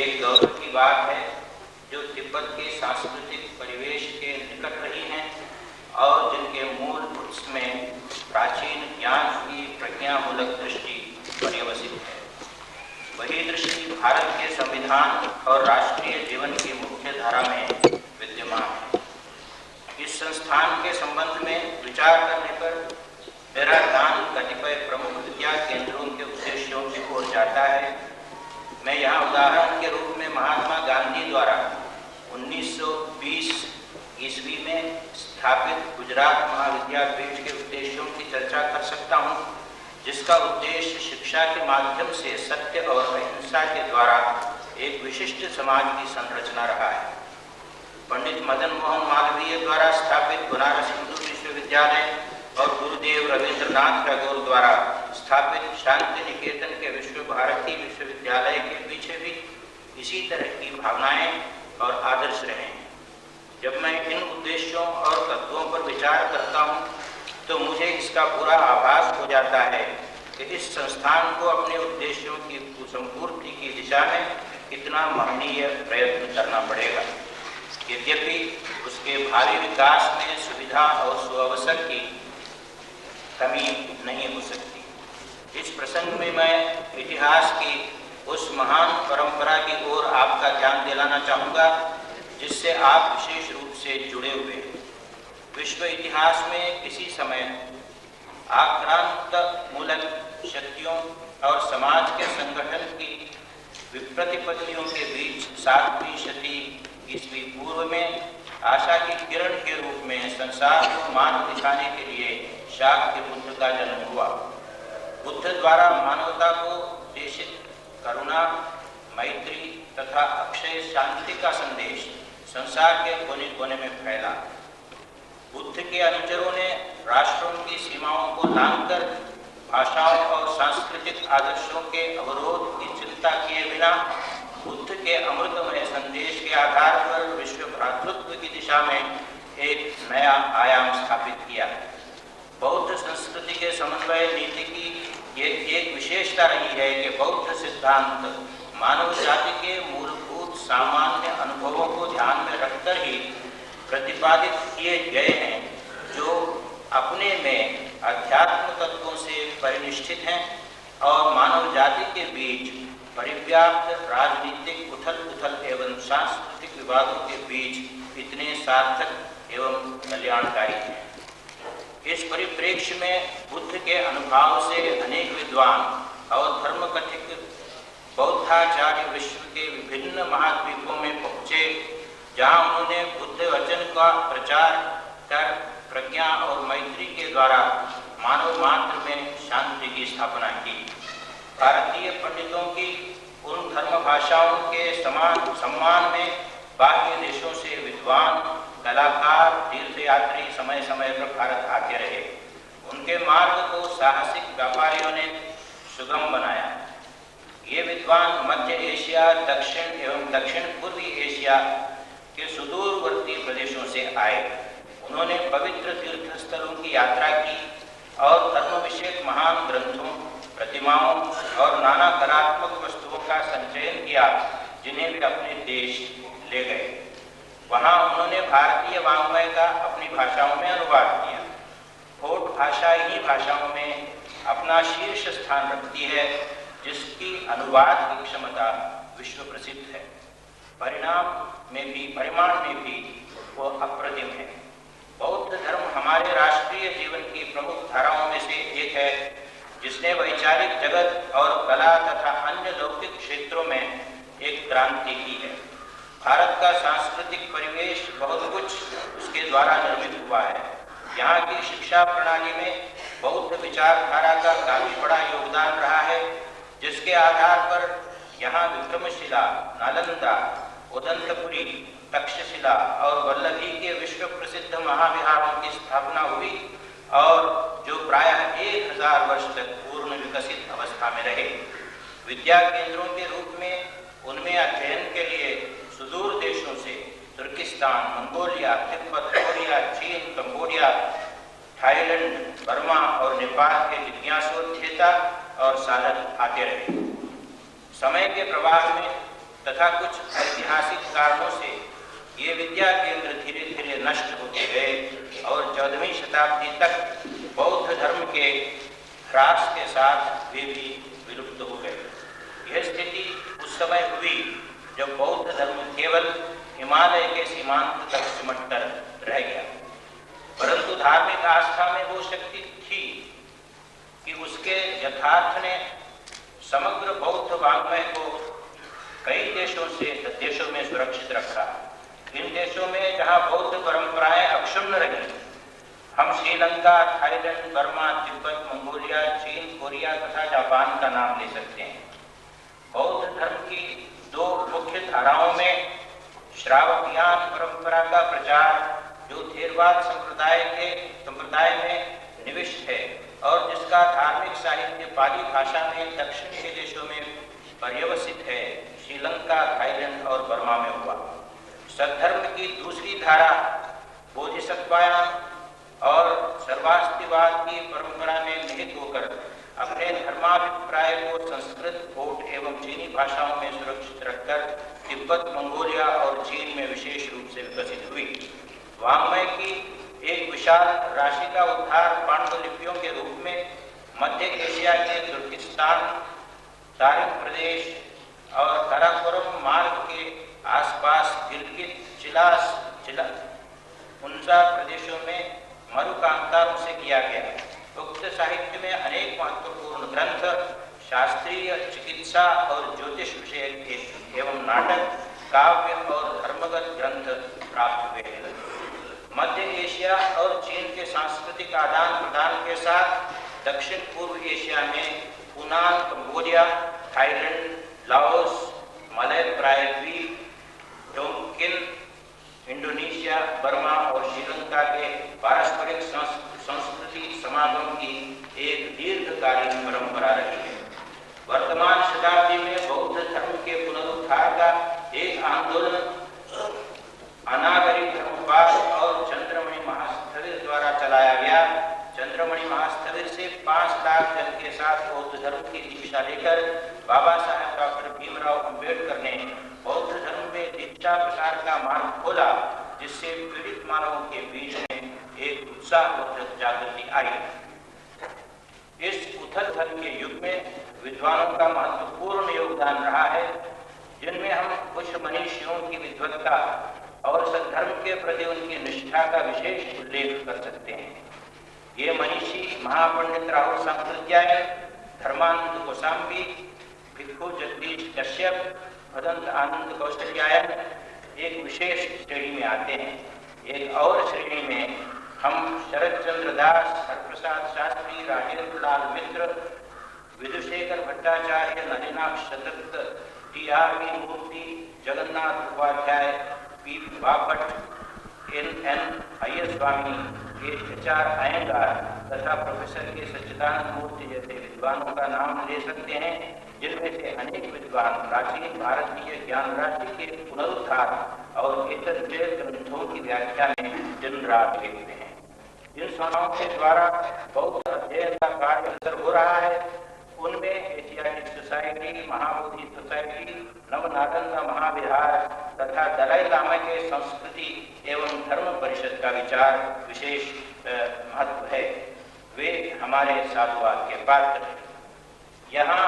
S9: एक गौरव की बात है, जो तिब्बत के सांस्कृतिक परिवेश के निकट रही हैं और जिनके मूलभूत में प्राचीन ज्ञान की प्रज्ञामूलक दृष्टि पर्यवसित है। वही दृष्टि भारत के संविधान और राष्ट्रीय जीवन की मुख्य धारा में विद्यमान है। इस संस्थान के संबंध में विचार करने पर मेरा ध्यान कतिपय प्रमुख विद्या केंद्रों के उद्देश्यों की ओर जाता है। मैं यहाँ उदाहरण के रूप में महात्मा गांधी द्वारा 1920 ईस्वी में स्थापित गुजरात महाविद्यापीठ के उद्देश्यों की चर्चा कर सकता हूँ, जिसका उद्देश्य शिक्षा के माध्यम से सत्य और अहिंसा के द्वारा एक विशिष्ट समाज की संरचना रहा है। पंडित मदन मोहन मालवीय द्वारा स्थापित बनारस हिंदू विश्वविद्यालय और गुरुदेव रविंद्रनाथ टैगोर द्वारा स्थापित शांति निकेतन के विश्व भारती विश्वविद्यालय के पीछे भी इसी तरह की भावनाएं और आदर्श रहे हैं। जब मैं इन उद्देश्यों और तत्वों पर विचार करता हूँ तो मुझे इसका पूरा आभास हो जाता है कि इस संस्थान को अपने उद्देश्यों की संपूर्ति की दिशा में कितना महनीय प्रयत्न करना पड़ेगा। यद्यपि उसके भावी विकास में सुविधा और सुअवसर की कमी नहीं हो सकती। इस प्रसंग में मैं इतिहास की उस महान परंपरा की ओर आपका ध्यान दिलाना चाहूँगा, जिससे आप विशेष रूप से जुड़े हुए हैं। विश्व इतिहास में किसी समय आक्रांत मूलक शक्तियों और समाज के संगठन की विप्रतिपत्तियों के बीच 7वीं शती ईस्वी पूर्व में आशा की किरण के रूप में संसार को मार्ग दिखाने के लिए शाक्य बुद्ध का जन्म हुआ। बुद्ध द्वारा मानवता को देशित करुणा, मैत्री तथा अक्षय शांति का संदेश संसार के कोने कोने में फैला। बुद्ध के अनुचरों ने राष्ट्रों की सीमाओं को लांघकर भाषाओं और सांस्कृतिक आदर्शों के अवरोध की चिंता किए बिना बुद्ध के अमृतमय संदेश के आधार पर विश्व भ्रातृत्व की दिशा में एक नया आयाम स्थापित किया। बौद्ध संस्कृति के समन्वय नीति की ये एक विशेषता रही है कि बौद्ध सिद्धांत मानव जाति के मूलभूत सामान्य अनुभवों को ध्यान में रखकर ही प्रतिपादित किए गए हैं, जो अपने में अध्यात्म तत्वों से परिनिष्ठित हैं और मानव जाति के बीच परिव्याप्त राजनीतिक उथल-पुथल एवं सांस्कृतिक विवादों के बीच इतने सार्थक एवं कल्याणकारी हैं। इस परिप्रेक्ष्य में बुद्ध के अनुभाव से अनेक विद्वान और धर्मकथित बौद्धाचार्य विश्व के विभिन्न महाद्वीपों में पहुँचे, जहाँ उन्होंने बुद्ध वचन का प्रचार कर प्रज्ञा और मैत्री के द्वारा मानव मात्र में शांति की स्थापना की। भारतीय पंडितों की उन धर्म भाषाओं के समान सम्मान में बाह्य देशों से विद्वान, कलाकार, तीर्थयात्री समय समय पर भारत आते रहे। उनके मार्ग को साहसिक व्यापारियों ने सुगम बनाया। ये विद्वान मध्य एशिया, दक्षिण एवं दक्षिण पूर्वी एशिया के सुदूरवर्ती प्रदेशों से आए। उन्होंने पवित्र तीर्थ स्थलों की यात्रा की और धर्म विषयक महान ग्रंथों, प्रतिमाओं और नाना कलात्मक वस्तुओं का संचयन किया, जिन्हें वे अपने देश ले गए। वहाँ उन्होंने भारतीय वाङ्मय का अपनी भाषाओं में अनुवाद किया। होठ भाषा इन्हीं भाषाओं में अपना शीर्ष स्थान रखती है, जिसकी अनुवाद की क्षमता विश्व प्रसिद्ध है। परिमाण में भी वो अप्रतिम है। बौद्ध धर्म हमारे राष्ट्रीय जीवन की प्रमुख धाराओं में से एक है, जिसने वैचारिक जगत और कला तथा अन्य लौकिक क्षेत्रों में एक क्रांति की है। भारत का सांस्कृतिक परिवेश बहुत कुछ उसके द्वारा निर्मित हुआ है। यहाँ की शिक्षा प्रणाली में बौद्ध विचारधारा का काफी बड़ा योगदान रहा है, जिसके आधार पर यहाँ विक्रमशिला, नालंदा, उदंतपुरी, तक्षशिला और वल्लभी के विश्व प्रसिद्ध महाविहारों की स्थापना हुई और जो प्रायः 1000 वर्ष तक पूर्ण विकसित अवस्था में रहे। विद्या केंद्रों के रूप में उनमें अध्ययन के लिए सुदूर देशों से तुर्किस्तान, मंगोलिया, तिब्बत, कोरिया, चीन, कंबोडिया, थाईलैंड, बर्मा और नेपाल के जिज्ञासोध्येता और साधक आते रहे। समय के प्रवाह में तथा कुछ ऐतिहासिक कारणों से ये विद्या केंद्र धीरे धीरे नष्ट होते गए और 14वीं शताब्दी तक बौद्ध धर्म के ह्रास के साथ वे भी विलुप्त हो गए। यह स्थिति उस समय हुई जब बौद्ध धर्म केवल हिमालय के सीमांत तक सिमट कर रह गया, परंतु धार्मिक आस्था में वो शक्ति थी कि उसके यथार्थ ने समग्र बौद्ध वाङ्मय को कई देशों में सुरक्षित रखा। इन देशों में जहाँ बौद्ध परंपराएं अक्षुण्ण रही, हम Sri Lanka, Thailand, Burma, Tibet, Mongolia, चीन, कोरिया तथा जापान का नाम ले सकते हैं। बौद्ध धर्म की 2 मुख्य धाराओं में श्रावकियान परंपरा का प्रचार, जो थेरवाद संप्रदाय में निविष्ट है और जिसका धार्मिक साहित्य पाली भाषा में दक्षिण के देशों में पर्यवसित है, श्रीलंका, थाईलैंड और बर्मा में हुआ। सद्धर्म की दूसरी धारा बोधिसत्वायान और सर्वास्तिवाद की परंपरा में निहित होकर अपने धर्माभिप्राय को संस्कृत, बोट एवं चीनी भाषाओं में सुरक्षित रखकर तिब्बत, मंगोलिया और चीन में विशेष रूप से विकसित हुई। वाङ्मय की एक विशाल राशि का उद्धार पांडुलिपियों के रूप में मध्य एशिया के तुर्किस्तान, तारिक प्रदेश और काराकोरम मार्ग के आसपास गिलगित, उनसा प्रदेशों में मरुकांतारों से किया गया। उक्त साहित्य में अनेक महत्वपूर्ण ग्रंथ, शास्त्रीय, चिकित्सा और ज्योतिष विषय एवं नाटक, काव्य और धर्मगत ग्रंथ प्राप्त हुए हैं। मध्य एशिया और चीन के सांस्कृतिक आदान प्रदान के साथ दक्षिण पूर्व एशिया में यूनान, कंबोडिया, थाईलैंड, लाओस, मलय प्रायद्वीप, डोंगकिन, इंडोनेशिया, बर्मा और श्रीलंका के पारस्परिक संस्कृति समागम की एक दीर्घकालीन परंपरा रही है। वर्तमान शताब्दी में बौद्ध धर्म के पुनरुद्धार का एक आंदोलन अनागरिक धर्मवाद और चंद्रमणि महास्थविर द्वारा चलाया गया। चंद्रमणि महास्थविर से 5 लाख जन के साथ बौद्ध धर्म की दीक्षा लेकर बाबा साहेब डॉक्टर भीमराव अंबेडकर ने बौद्ध धर्म में दीक्षा प्रसार का मार्ग खोला, जिससे पीड़ित मानवों के बीच में एक उत्साहवर्धक जागृति आई। इस उथल-पुथल के युग में विद्वानों का महत्वपूर्ण योगदान रहा है, जिनमें हम कुछ मनीषियों की विद्वत्ता और सद्धर्म के प्रति उनकी निष्ठा का विशेष उल्लेख कर सकते हैं। ये मनीषी महापंडित राहुल सांकृत्यायन, धर्मानंद कौशाम्बी, भिक्खु जगदीश कश्यप, भदंत आनंद कौशल्यायन एक विशेष श्रेणी में आते हैं। एक और श्रेणी में हम शरद चंद्र दास, हरप्रसाद शास्त्री, राजेंद्र लाल मित्र, विदुशेखर भट्टाचार्य, नलिनाक्ष शतक, टी.आर.वी. मूर्ति, जगन्नाथ उपाध्याय, पी. बापट, N. अय्यर स्वामी, H.R. अयंगार तथा प्रोफेसर के सच्चिदानंद मूर्ति जैसे विद्वानों का नाम ले सकते हैं, जिनमें से अनेक विद्वान प्राचीन भारतीय ज्ञान राशि के पुनरुद्धार और इतर ग्रंथों की व्याख्या में दिन रात लिखते हैं। जिन संस्थाओं के द्वारा बौद्ध अध्ययन का कार्य अंतर हो रहा है, उनमें एशियाटिक सोसाइटी, महाबोधि सोसाइटी, नवनालंदा महाविहार तथा दलाई लामा के संस्कृति एवं धर्म परिषद का विचार विशेष महत्व है। वे हमारे साधुवाद के पात्र हैं। यहाँ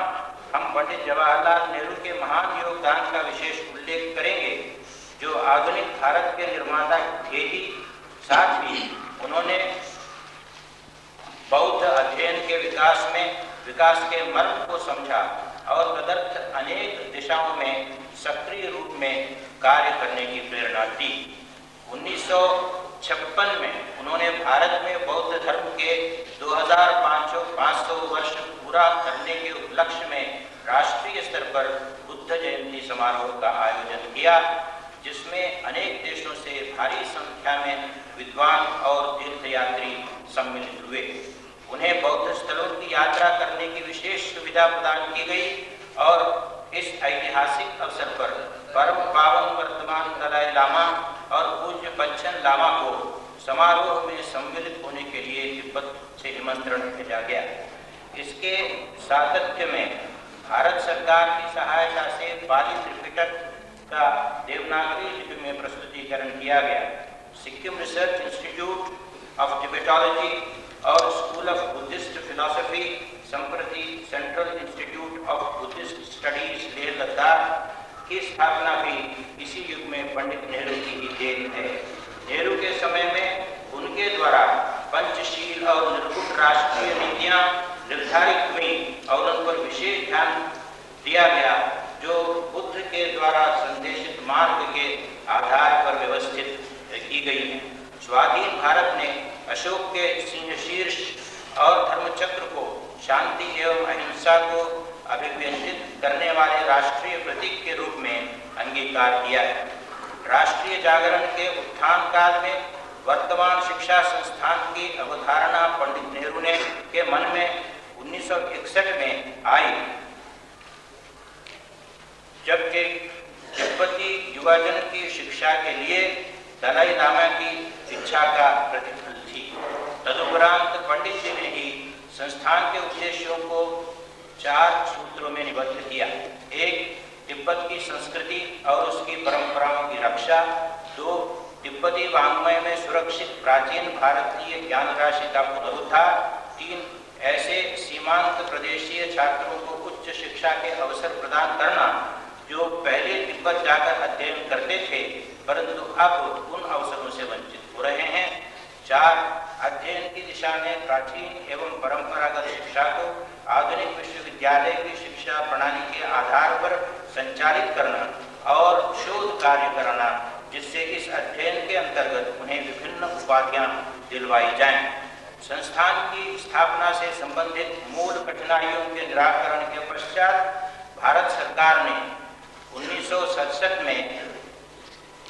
S9: हम पंडित जवाहरलाल नेहरू के महान योगदान का विशेष उल्लेख करेंगे, जो आधुनिक भारत के निर्माता थे ही, साथ ही उन्होंने बौद्ध अध्ययन के विकास के मर्म को समझा और तदर्थ अनेक दिशाओं में सक्रिय रूप में कार्य करने की प्रेरणा दी। 1956 में उन्होंने भारत में बौद्ध धर्म के 2500 वर्ष पूरा करने के उपलक्ष्य में राष्ट्रीय स्तर पर बुद्ध बुद्ध जयंती समारोह का आयोजन किया, जिसमें अनेक देशों से भारी संख्या में विद्वान और तीर्थयात्री सम्मिलित हुए। उन्हें बौद्ध स्थलों की यात्रा करने की विशेष सुविधा प्रदान की गई और इस ऐतिहासिक अवसर पर परम पावन वर्तमान दलाई लामा और पूज्य पंचन लामा को समारोह में सम्मिलित होने के लिए तिब्बत से निमंत्रण भेजा गया। इसके सातत्य में भारत सरकार की सहायता से पाली त्रिपिटक का देवनागरी लिपि में प्रस्तुतिकरण किया गया। सिक्किम रिसर्च इंस्टीट्यूट ऑफ टिबेटोलॉजी और स्कूल ऑफ बुद्धिस्ट फिलॉसफी, संप्रति central institute of Buddhist studies Leh Ladakh की स्थापना भी इसी युग में पंडित नेहरू की ही देन है। नेहरू के समय में उनके द्वारा पंचशील और निर्गुण राष्ट्रीय नीतियां निर्धारित हुई और उन पर विशेष ध्यान दिया गया, जो बुद्ध के द्वारा संदेशित मार्ग के आधार पर व्यवस्थित की गई है। स्वाधीन भारत ने अशोक के सिंह शीर्ष और धर्मचक्र को शांति एवं अहिंसा को अभिव्यंजित करने वाले राष्ट्रीय प्रतीक के रूप में अंगीकार किया है। राष्ट्रीय जागरण के उत्थान काल में वर्तमान शिक्षा संस्थान की अवधारणा पंडित नेहरू ने के मन में 1961 में आई, जबकि तिब्बती युवाजन की शिक्षा के लिए दलाई लामा की इच्छा का प्रतिफल थी। तदुपरांत पंडित जी ने ही संस्थान के उद्देश्यों को 4 सूत्रों में निबद्ध किया। 1. तिब्बत की संस्कृति और उसकी परंपराओं की रक्षा। 2. तिब्बती वाङ्मय में सुरक्षित प्राचीन भारतीय ज्ञान राशि का पुनरुद्धार। 3. ऐसे सीमांत प्रदेशीय छात्रों को उच्च शिक्षा के अवसर प्रदान करना जो पहले तिब्बत जाकर अध्ययन करते थे परंतु अब उन अवसरों से वंचित हो रहे हैं। 4. अध्ययन की दिशा में प्राचीन एवं परंपरागत शिक्षा को आधुनिक विश्वविद्यालय की शिक्षा प्रणाली के आधार पर संचालित करना और शोध कार्य करना, जिससे इस अध्ययन के अंतर्गत उन्हें विभिन्न उपाधियां दिलवाई जाएं। संस्थान की स्थापना से संबंधित मूल कठिनाइयों के निराकरण के पश्चात भारत सरकार ने 1967 में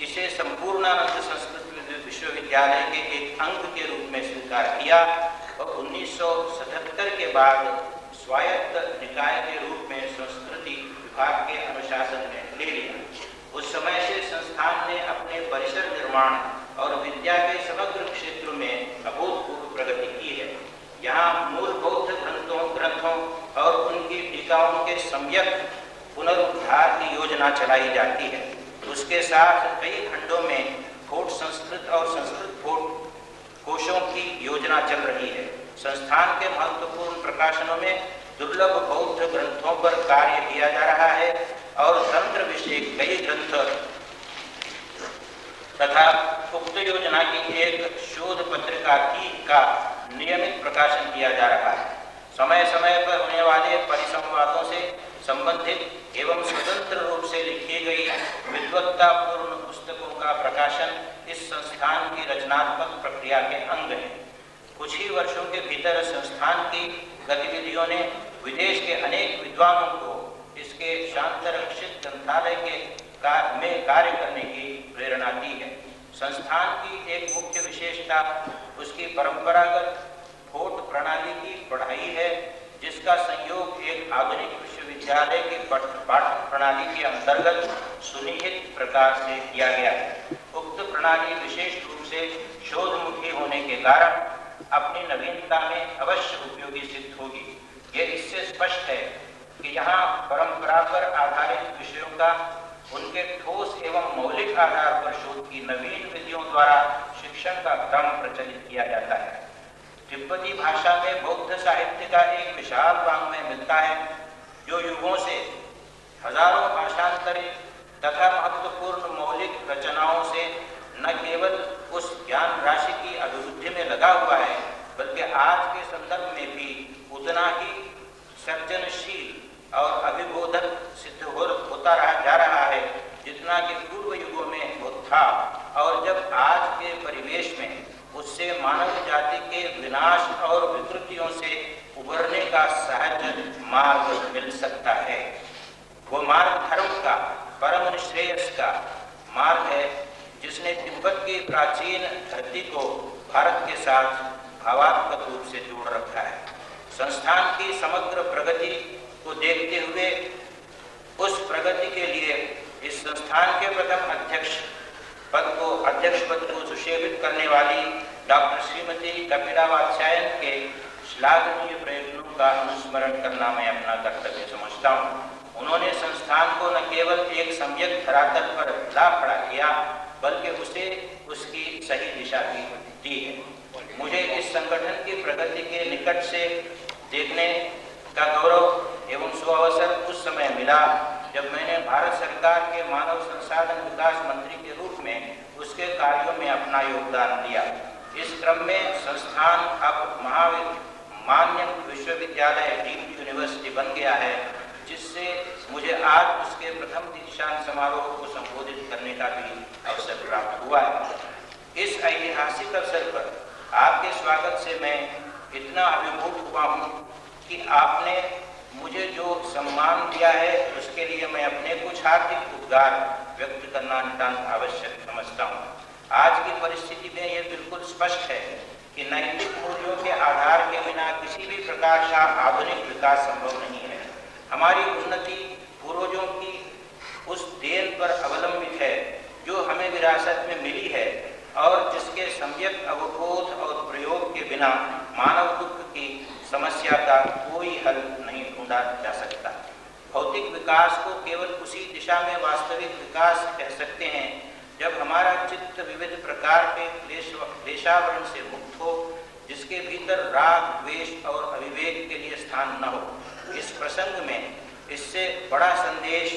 S9: इसे संपूर्णानंद संस्कृत विश्वविद्यालय के एक अंग के रूप में स्वीकार किया और 1977 के बाद स्वायत्त निकाय के रूप में संस्कृति विभाग के अनुशासन में ले लिया। उस समय से संस्थान ने अपने परिसर निर्माण और विद्या के समग्र क्षेत्र में अभूतपूर्व प्रगति की है। यहाँ मूल बौद्ध ग्रंथों और उनकी टीकाओं के सम्यक पुनरुद्धार की योजना चलाई जाती है। उसके साथ कई खंडों में फोर्ट संस्कृत और संस्कृत फोर्ट कोशों की योजना चल रही है। संस्थान के महत्वपूर्ण प्रकाशनों में दुर्लभ बौद्ध ग्रंथों पर कार्य किया जा रहा है और तंत्र विषय कई ग्रंथ तथा उक्त योजना की एक शोध पत्रिका का नियमित प्रकाशन किया जा रहा है। समय समय पर होने वाले परिसंवादों से संबंधित एवं स्वतंत्र रूप से लिखी गई विद्वत्तापूर्ण पुस्तकों का प्रकाशन इस संस्थान की रचनात्मक प्रक्रिया के अंग है। कुछ ही वर्षों के भीतर संस्थान की गतिविधियों ने विदेश के अनेक विद्वानों को इसके शांतरक्षित ग्रंथालय में कार्य करने की प्रेरणा दी है। संस्थान की एक मुख्य विशेषता उसकी परंपरागत फोर्ट प्रणाली की पढ़ाई है, जिसका संयोग एक आधुनिक विश्वविद्यालय की पाठ्य प्रणाली के अंतर्गत सुनिहित प्रकार से किया गया है। उक्त प्रणाली विशेष रूप से शोधमुखी होने के कारण अपनी नवीनता में अवश्य उपयोगी सिद्ध होगी। यह इससे स्पष्ट है कि यहाँ परंपरा पर आधारित विषयों का उनके ठोस एवं मौलिक आधार पर शोध की नवीन विधियों द्वारा शिक्षण का क्रम प्रचलित किया जाता है। तिब्बती भाषा में बौद्ध साहित्य का एक विशाल वाङ्मय मिलता है, जो युगों से हजारों भाषांतरित तथा महत्वपूर्ण मौलिक रचनाओं से न केवल उस ज्ञान राशि की अभिवृद्धि में लगा हुआ है, बल्कि आज के संदर्भ में भी उतना ही सर्जनशील और अभिबोधक सिद्ध होता जा रहा है जितना कि पूर्व युगों में वो था, और जब आज के परिवेश में उससे मानव जाति के विनाश और विकृतियों से उभरने का सहज मार्ग मिल सकता है। वो मार्ग धर्म परम श्रेयस का मार्ग है, जिसने तिब्बत की प्राचीन धरती को भारत के साथ भावात्मक रूप से जोड़ रखा है। संस्थान की समग्र प्रगति को देखते हुए उस प्रगति के लिए इस संस्थान के प्रथम अध्यक्ष पद को सुशोभित करने वाली डॉक्टर श्रीमती कपिला वात्स्यायन के श्लाघनीय प्रयत्नों का अनुस्मरण करना मैं अपना कर्तव्य समझता हूँ। उन्होंने संस्थान को न केवल एक सम्यक धरातल पर ला खड़ा किया, बल्कि उसे उसकी सही दिशा भी दी है। मुझे इस संगठन की प्रगति के निकट से देखने का गौरव एवं सुअवसर उस समय मिला जब मैंने भारत सरकार के मानव संसाधन विकास मंत्री के रूप में उसके कार्यों में अपना योगदान दिया। इस क्रम में संस्थान अब मान्य विश्वविद्यालय डीम्ड यूनिवर्सिटी बन गया है, जिससे मुझे आज उसके प्रथम दीक्षांत समारोह को संबोधित करने का भी अवसर प्राप्त हुआ है। इस ऐतिहासिक अवसर पर आपके स्वागत से मैं इतना अभिभूत हुआ हूँ कि आपने मुझे जो सम्मान दिया है उसके लिए मैं अपने कुछ हार्दिक उद्गार व्यक्त करना नितांत आवश्यक समझता हूँ। आज की परिस्थिति में यह बिल्कुल स्पष्ट है कि नैतिक मूल्यों के आधार के बिना किसी भी प्रकार का आधुनिक विकास संभव नहीं है। हमारी उन्नति पूर्वजों की उस देन पर अवलंबित है जो हमें विरासत में मिली है और जिसके सम्यक अवबोध और प्रयोग के बिना मानव दुख की समस्या का कोई हल नहीं ढूंढा जा सकता। भौतिक विकास को केवल उसी दिशा में वास्तविक विकास कह सकते हैं जब हमारा चित्त विविध प्रकार के क्लेशावरण से मुक्त हो, जिसके भीतर राग, द्वेष और अविवेक के लिए स्थान न हो। इस प्रसंग में इससे बड़ा संदेश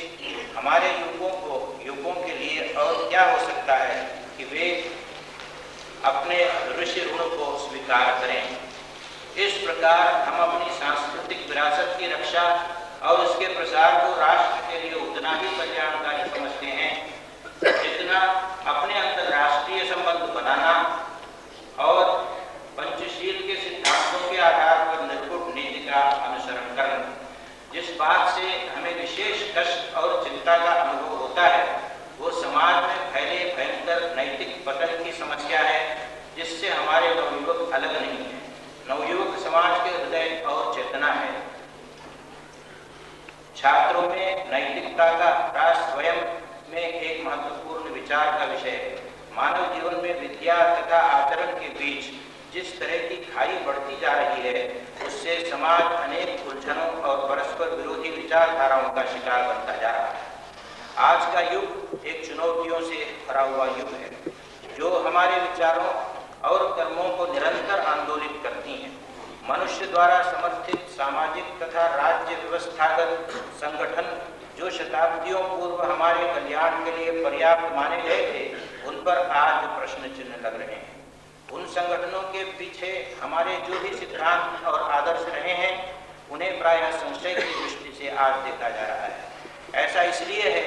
S9: हमारे युगों के लिए और क्या हो सकता है कि वे अपने ऋषि ऋण को स्वीकार करें। इस प्रकार हम अपनी सांस्कृतिक विरासत की रक्षा और उसके प्रसार को राष्ट्र के लिए उतना ही कल्याणकारी समझते हैं जितना अपने अंतर्राष्ट्रीय संबंध बनाना और पंचशील के सिद्धांतों के आधार पर निर्गुण नीति का अनुसरण करना। जिस बात से हमें विशेष कष्ट और चिंता का अनुभव होता है वो समाज में फैले भयंकर नैतिक पतन की समस्या है, जिससे हमारे नवयुवक अलग नहीं है। नवयुवक समाज के हृदय और चेतना है। छात्रों में नैतिकता का ह्रास स्वयं में एक महत्वपूर्ण विचार का विषय है। मानव जीवन में विद्या तथा आचरण के बीच जिस तरह की खाई बढ़ती जा रही है, उससे समाज अनेक उलझनों और परस्पर विरोधी विचारधाराओं का शिकार बनता जा रहा है। आज का युग एक चुनौतियों से भरा हुआ युग है, जो हमारे विचारों और कर्मों को निरंतर आंदोलित करती हैं। मनुष्य द्वारा समर्थित सामाजिक तथा राज्य व्यवस्थागत संगठन जो शताब्दियों पूर्व हमारे कल्याण के लिए पर्याप्त माने गए थे, उन पर आज प्रश्न चिन्ह लग रहे हैं। उन संगठनों के पीछे हमारे जो भी सिद्धांत और आदर्श रहे हैं, उन्हें प्रायः संशय की दृष्टि से आज देखा जा रहा है। ऐसा इसलिए है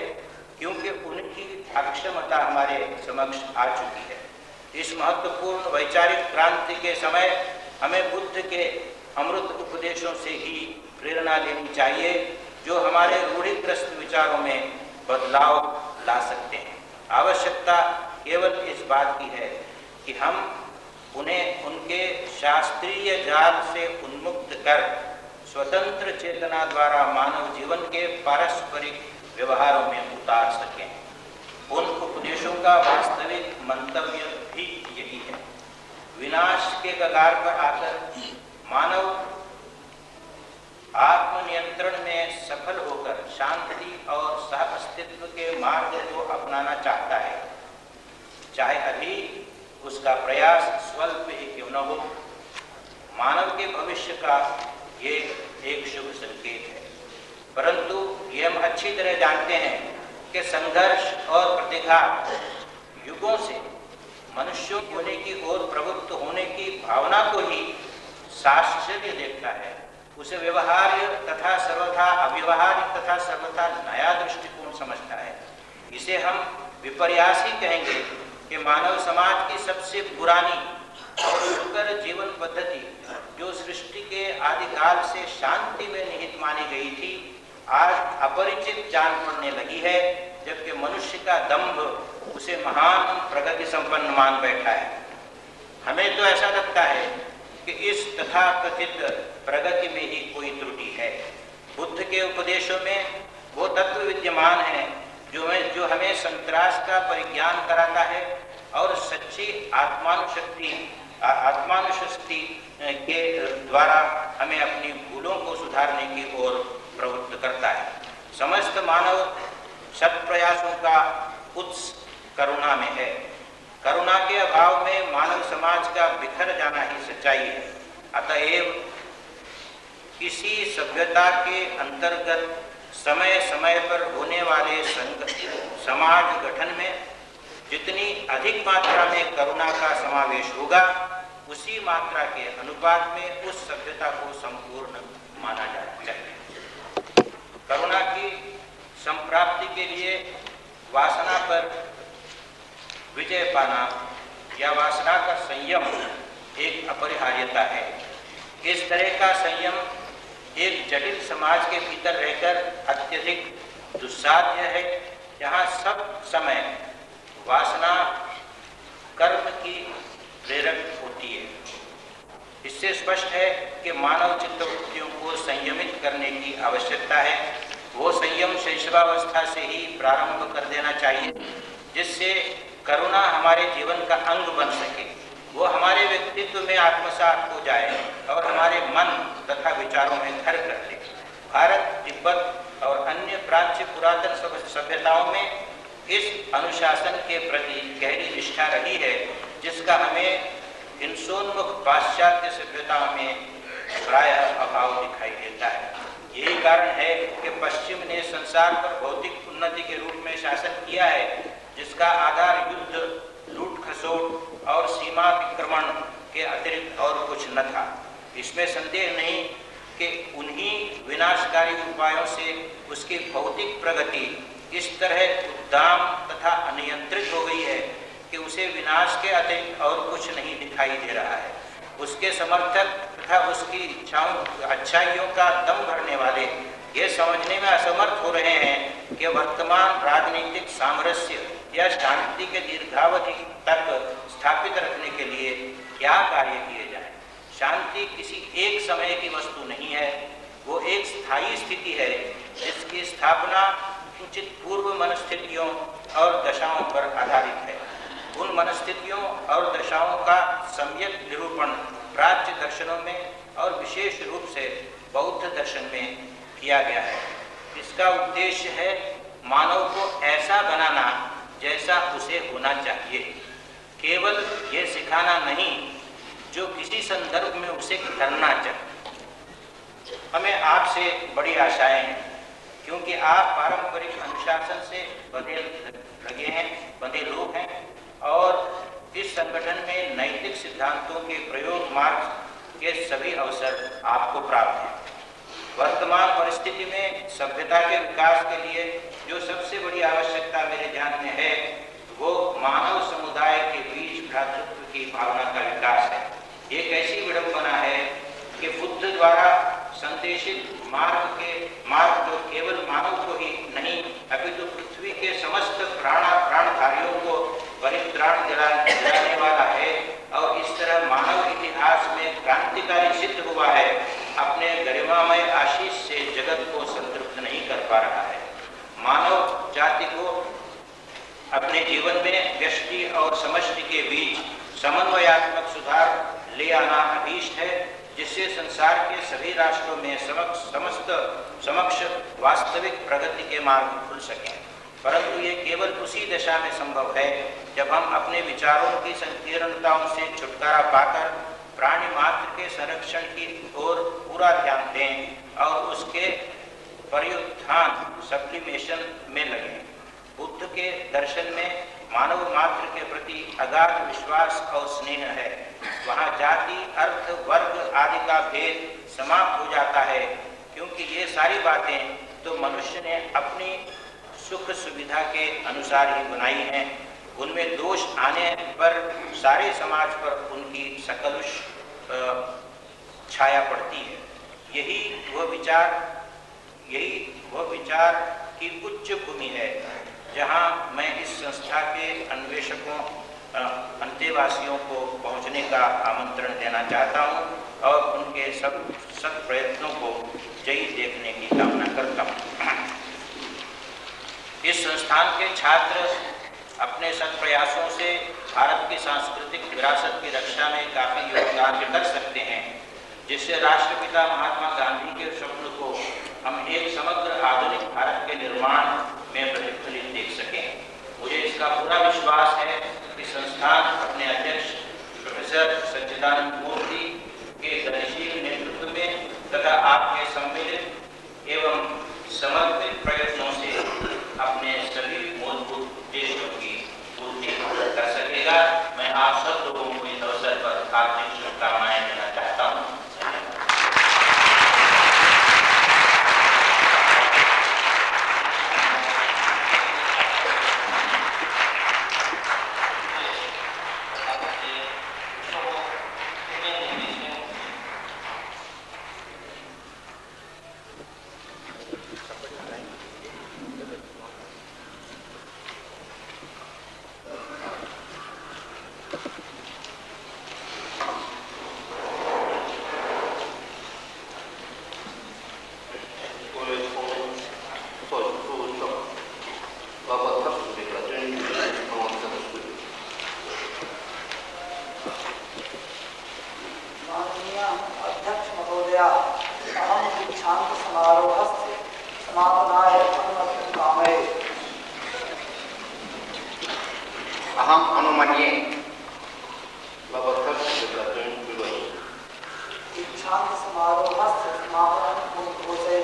S9: क्योंकि उनकी अक्षमता हमारे समक्ष आ चुकी है। इस महत्वपूर्ण वैचारिक क्रांति के समय हमें बुद्ध के अमृत उपदेशों से ही प्रेरणा लेनी चाहिए, जो हमारे रूढ़िग्रस्त विचारों में बदलाव ला सकते हैं। आवश्यकता केवल इस बात की है कि हम उन्हें उनके शास्त्रीय जाल से उन्मुक्त कर स्वतंत्र चेतना द्वारा मानव जीवन के पारस्परिक व्यवहारों में उतार सकें। उन उपदेशों का वास्तविक मंतव्य भी यही है। विनाश के कगार पर आकर मानव आत्मनियंत्रण में सफल होकर शांति और सह अस्तित्व के मार्ग को अपनाना चाहता है, चाहे अभी उसका प्रयास स्वल्प ही क्यों न हो। मानव के भविष्य का ये एक शुभ संकेत है, परंतु ये हम अच्छी तरह जानते हैं कि संघर्ष और प्रतिघात युगों से मनुष्यों होने की ओर प्रवृत्त होने की भावना को ही साश्चर्य देखता है। उसे व्यवहार्य तथा सर्वथा अव्यवहार्य तथा सर्वथा नया दृष्टिकोण समझता है। इसे हम विपर्यास ही कहेंगे कि मानव समाज की सबसे पुरानी और सुकर जीवन पद्धति, जो सृष्टि के आदिकाल से शांति में निहित मानी गई थी, आज अपरिचित जान पड़ने लगी है, जबकि मनुष्य का दंभ उसे महान प्रगति संपन्न मान बैठा है। हमें तो ऐसा लगता है कि इस तथाकथित प्रगति में ही कोई त्रुटि है। बुद्ध के उपदेशों में वो तत्व विद्यमान है जो हमें संतरास का परिज्ञान कराता है और सच्ची आत्मानुशक्ति के द्वारा हमें अपनी भूलों को सुधारने की ओर प्रवृत्त करता है। समस्त मानव सत प्रयासों का उत्स करुणा में है। करुणा के अभाव में मानव समाज का बिखर जाना ही सच्चाई है। अतएव किसी सभ्यता के अंतर्गत समय समय पर होने वाले समाज गठन में जितनी अधिक मात्रा में करुणा का समावेश होगा, उसी मात्रा के अनुपात में उस सभ्यता को संपूर्ण माना जाना चाहिए। करुणा की संप्राप्ति के लिए वासना पर विजय पाना या वासना का संयम एक अपरिहार्यता है। इस तरह का संयम एक जटिल समाज के भीतर रहकर अत्यधिक दुस्साध्य है, जहाँ सब समय वासना कर्म की प्रेरक होती है। इससे स्पष्ट है कि मानव चित्तवृत्तियों को संयमित करने की आवश्यकता है। वो संयम शैशवावस्था से ही प्रारंभ कर देना चाहिए, जिससे करुणा हमारे जीवन का अंग बन सके, वो हमारे व्यक्तित्व में आत्मसात हो जाए और हमारे मन तथा विचारों में घर कर ले। भारत, तिब्बत और अन्य प्राच्य पुरातन सभ्यताओं में इस अनुशासन के प्रति गहरी निष्ठा रही है, जिसका हमें हिंसोन्मुख पाश्चात्य सभ्यताओं में प्रायः अभाव दिखाई देता है। यही कारण है कि पश्चिम ने संसार पर भौतिक उन्नति के रूप में शासन किया है, जिसका आधार युद्ध, लूट खसोट और सीमा अतिक्रमण के अतिरिक्त और कुछ न था। इसमें संदेह नहीं कि उन्हीं विनाशकारी उपायों से उसकी भौतिक प्रगति इस तरह उद्दाम तथा अनियंत्रित हो गई है कि उसे विनाश के अतिरिक्त और कुछ नहीं दिखाई दे रहा है। उसके समर्थक तथा उसकी इच्छाओं अच्छाइयों का दम भरने वाले ये समझने में असमर्थ हो रहे हैं कि वर्तमान राजनीतिक सामरस्य या शांति के दीर्घावधि तक स्थापित रखने के लिए क्या कार्य किए जाए। शांति किसी एक समय की वस्तु नहीं है, वो एक स्थायी स्थिति है जिसकी स्थापना उचित पूर्व मनस्थितियों और दशाओं पर आधारित है। उन मनस्थितियों और दशाओं का सम्यक निरूपण प्राच्य दर्शनों में और विशेष रूप से बौद्ध दर्शन में किया गया है। इसका उद्देश्य है मानव को ऐसा बनाना जैसा उसे होना चाहिए, केवल ये सिखाना नहीं जो किसी संदर्भ में उसे करना चाहिए। हमें आपसे बड़ी आशाएं हैं, क्योंकि आप पारंपरिक अनुशासन से बंधे लोग हैं और इस संगठन में नैतिक सिद्धांतों के प्रयोग मार्ग के सभी अवसर आपको प्राप्त हैं। वर्तमान परिस्थिति में सभ्यता के विकास के लिए जो सबसे बड़ी आवश्यकता मेरे ध्यान में है, वो मानव समुदाय के बीच भ्रातृत्व की भावना का विकास है। एक ऐसी विडंबना है कि बुद्ध द्वारा संदेशित मार्ग जो केवल मानव को ही नहीं अपितु पृथ्वी के समस्त प्राणधारियों को परित्राण दिलाने वाला है और इस तरह मानव इतिहास में क्रांतिकारी सिद्ध हुआ है, अपने गरिमामय आशीष से जगत को संतृप्त नहीं कर पा रहा है। मानव जाति को अपने जीवन में व्यष्टि और समष्टि के बीच समन्वयात्मक सुधार ले आना अभीष्ट है, जिससे संसार के सभी राष्ट्रों में समक्ष वास्तविक प्रगति के मार्ग खुल सकें। परंतु ये केवल उसी दशा में संभव है जब हम अपने विचारों की संकीर्णताओं से छुटकारा पाकर प्राणी मात्र के संरक्षण की ओर पूरा ध्यान दें और उसके परिउत्थान सब्लिमेशन में लगें। बुद्ध के दर्शन में मानव मात्र के प्रति अगाध विश्वास और स्नेह है। वहाँ जाति, अर्थ, वर्ग आदि का भेद समाप्त हो जाता है, क्योंकि ये सारी बातें तो मनुष्य ने अपनी सुख सुविधा के अनुसार ही बनाई हैं। उनमें दोष आने पर सारे समाज पर उनकी सकलुष छाया पड़ती है। यही वह विचार की उच्च भूमि है जहां मैं इस संस्था के अन्वेषकों अंतेवासियों को पहुंचने का आमंत्रण देना चाहता हूं और उनके सब सत प्रयत्नों को जयी देखने की कामना करता हूं। इस संस्थान के छात्र अपने सत प्रयासों से भारत की सांस्कृतिक विरासत की रक्षा में काफी योगदान कर सकते हैं, जिससे राष्ट्रपिता महात्मा गांधी के स्वप्न को हम एक समग्र आधुनिक भारत के निर्माण में प्रतिफलित देख सकें। मुझे इसका पूरा विश्वास है कि संस्थान अपने अध्यक्ष प्रोफेसर सच्चिदानंद मूर्ति के गतिशील नेतृत्व में तथा आपके सम्मिलित एवं समर्पित प्रयत्नों से अपने सभी मूलभूत उद्देश्यों की पूर्ति कर सकेगा। मैं आप सब लोगों को इस अवसर पर हार्दिक शुभकामनाएं देना चाहता हूँ।
S7: अहम अनुमन्ये
S2: दीक्षांत समारोहस्य समापनं घोषये।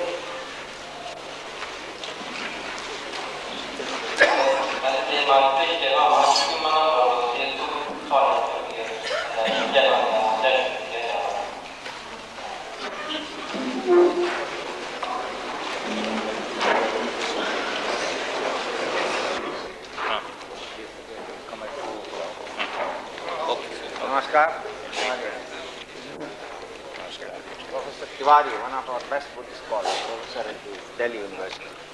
S7: Namaskar. Professor Tiwari, one of our best Buddhist scholars, professor at the Delhi University.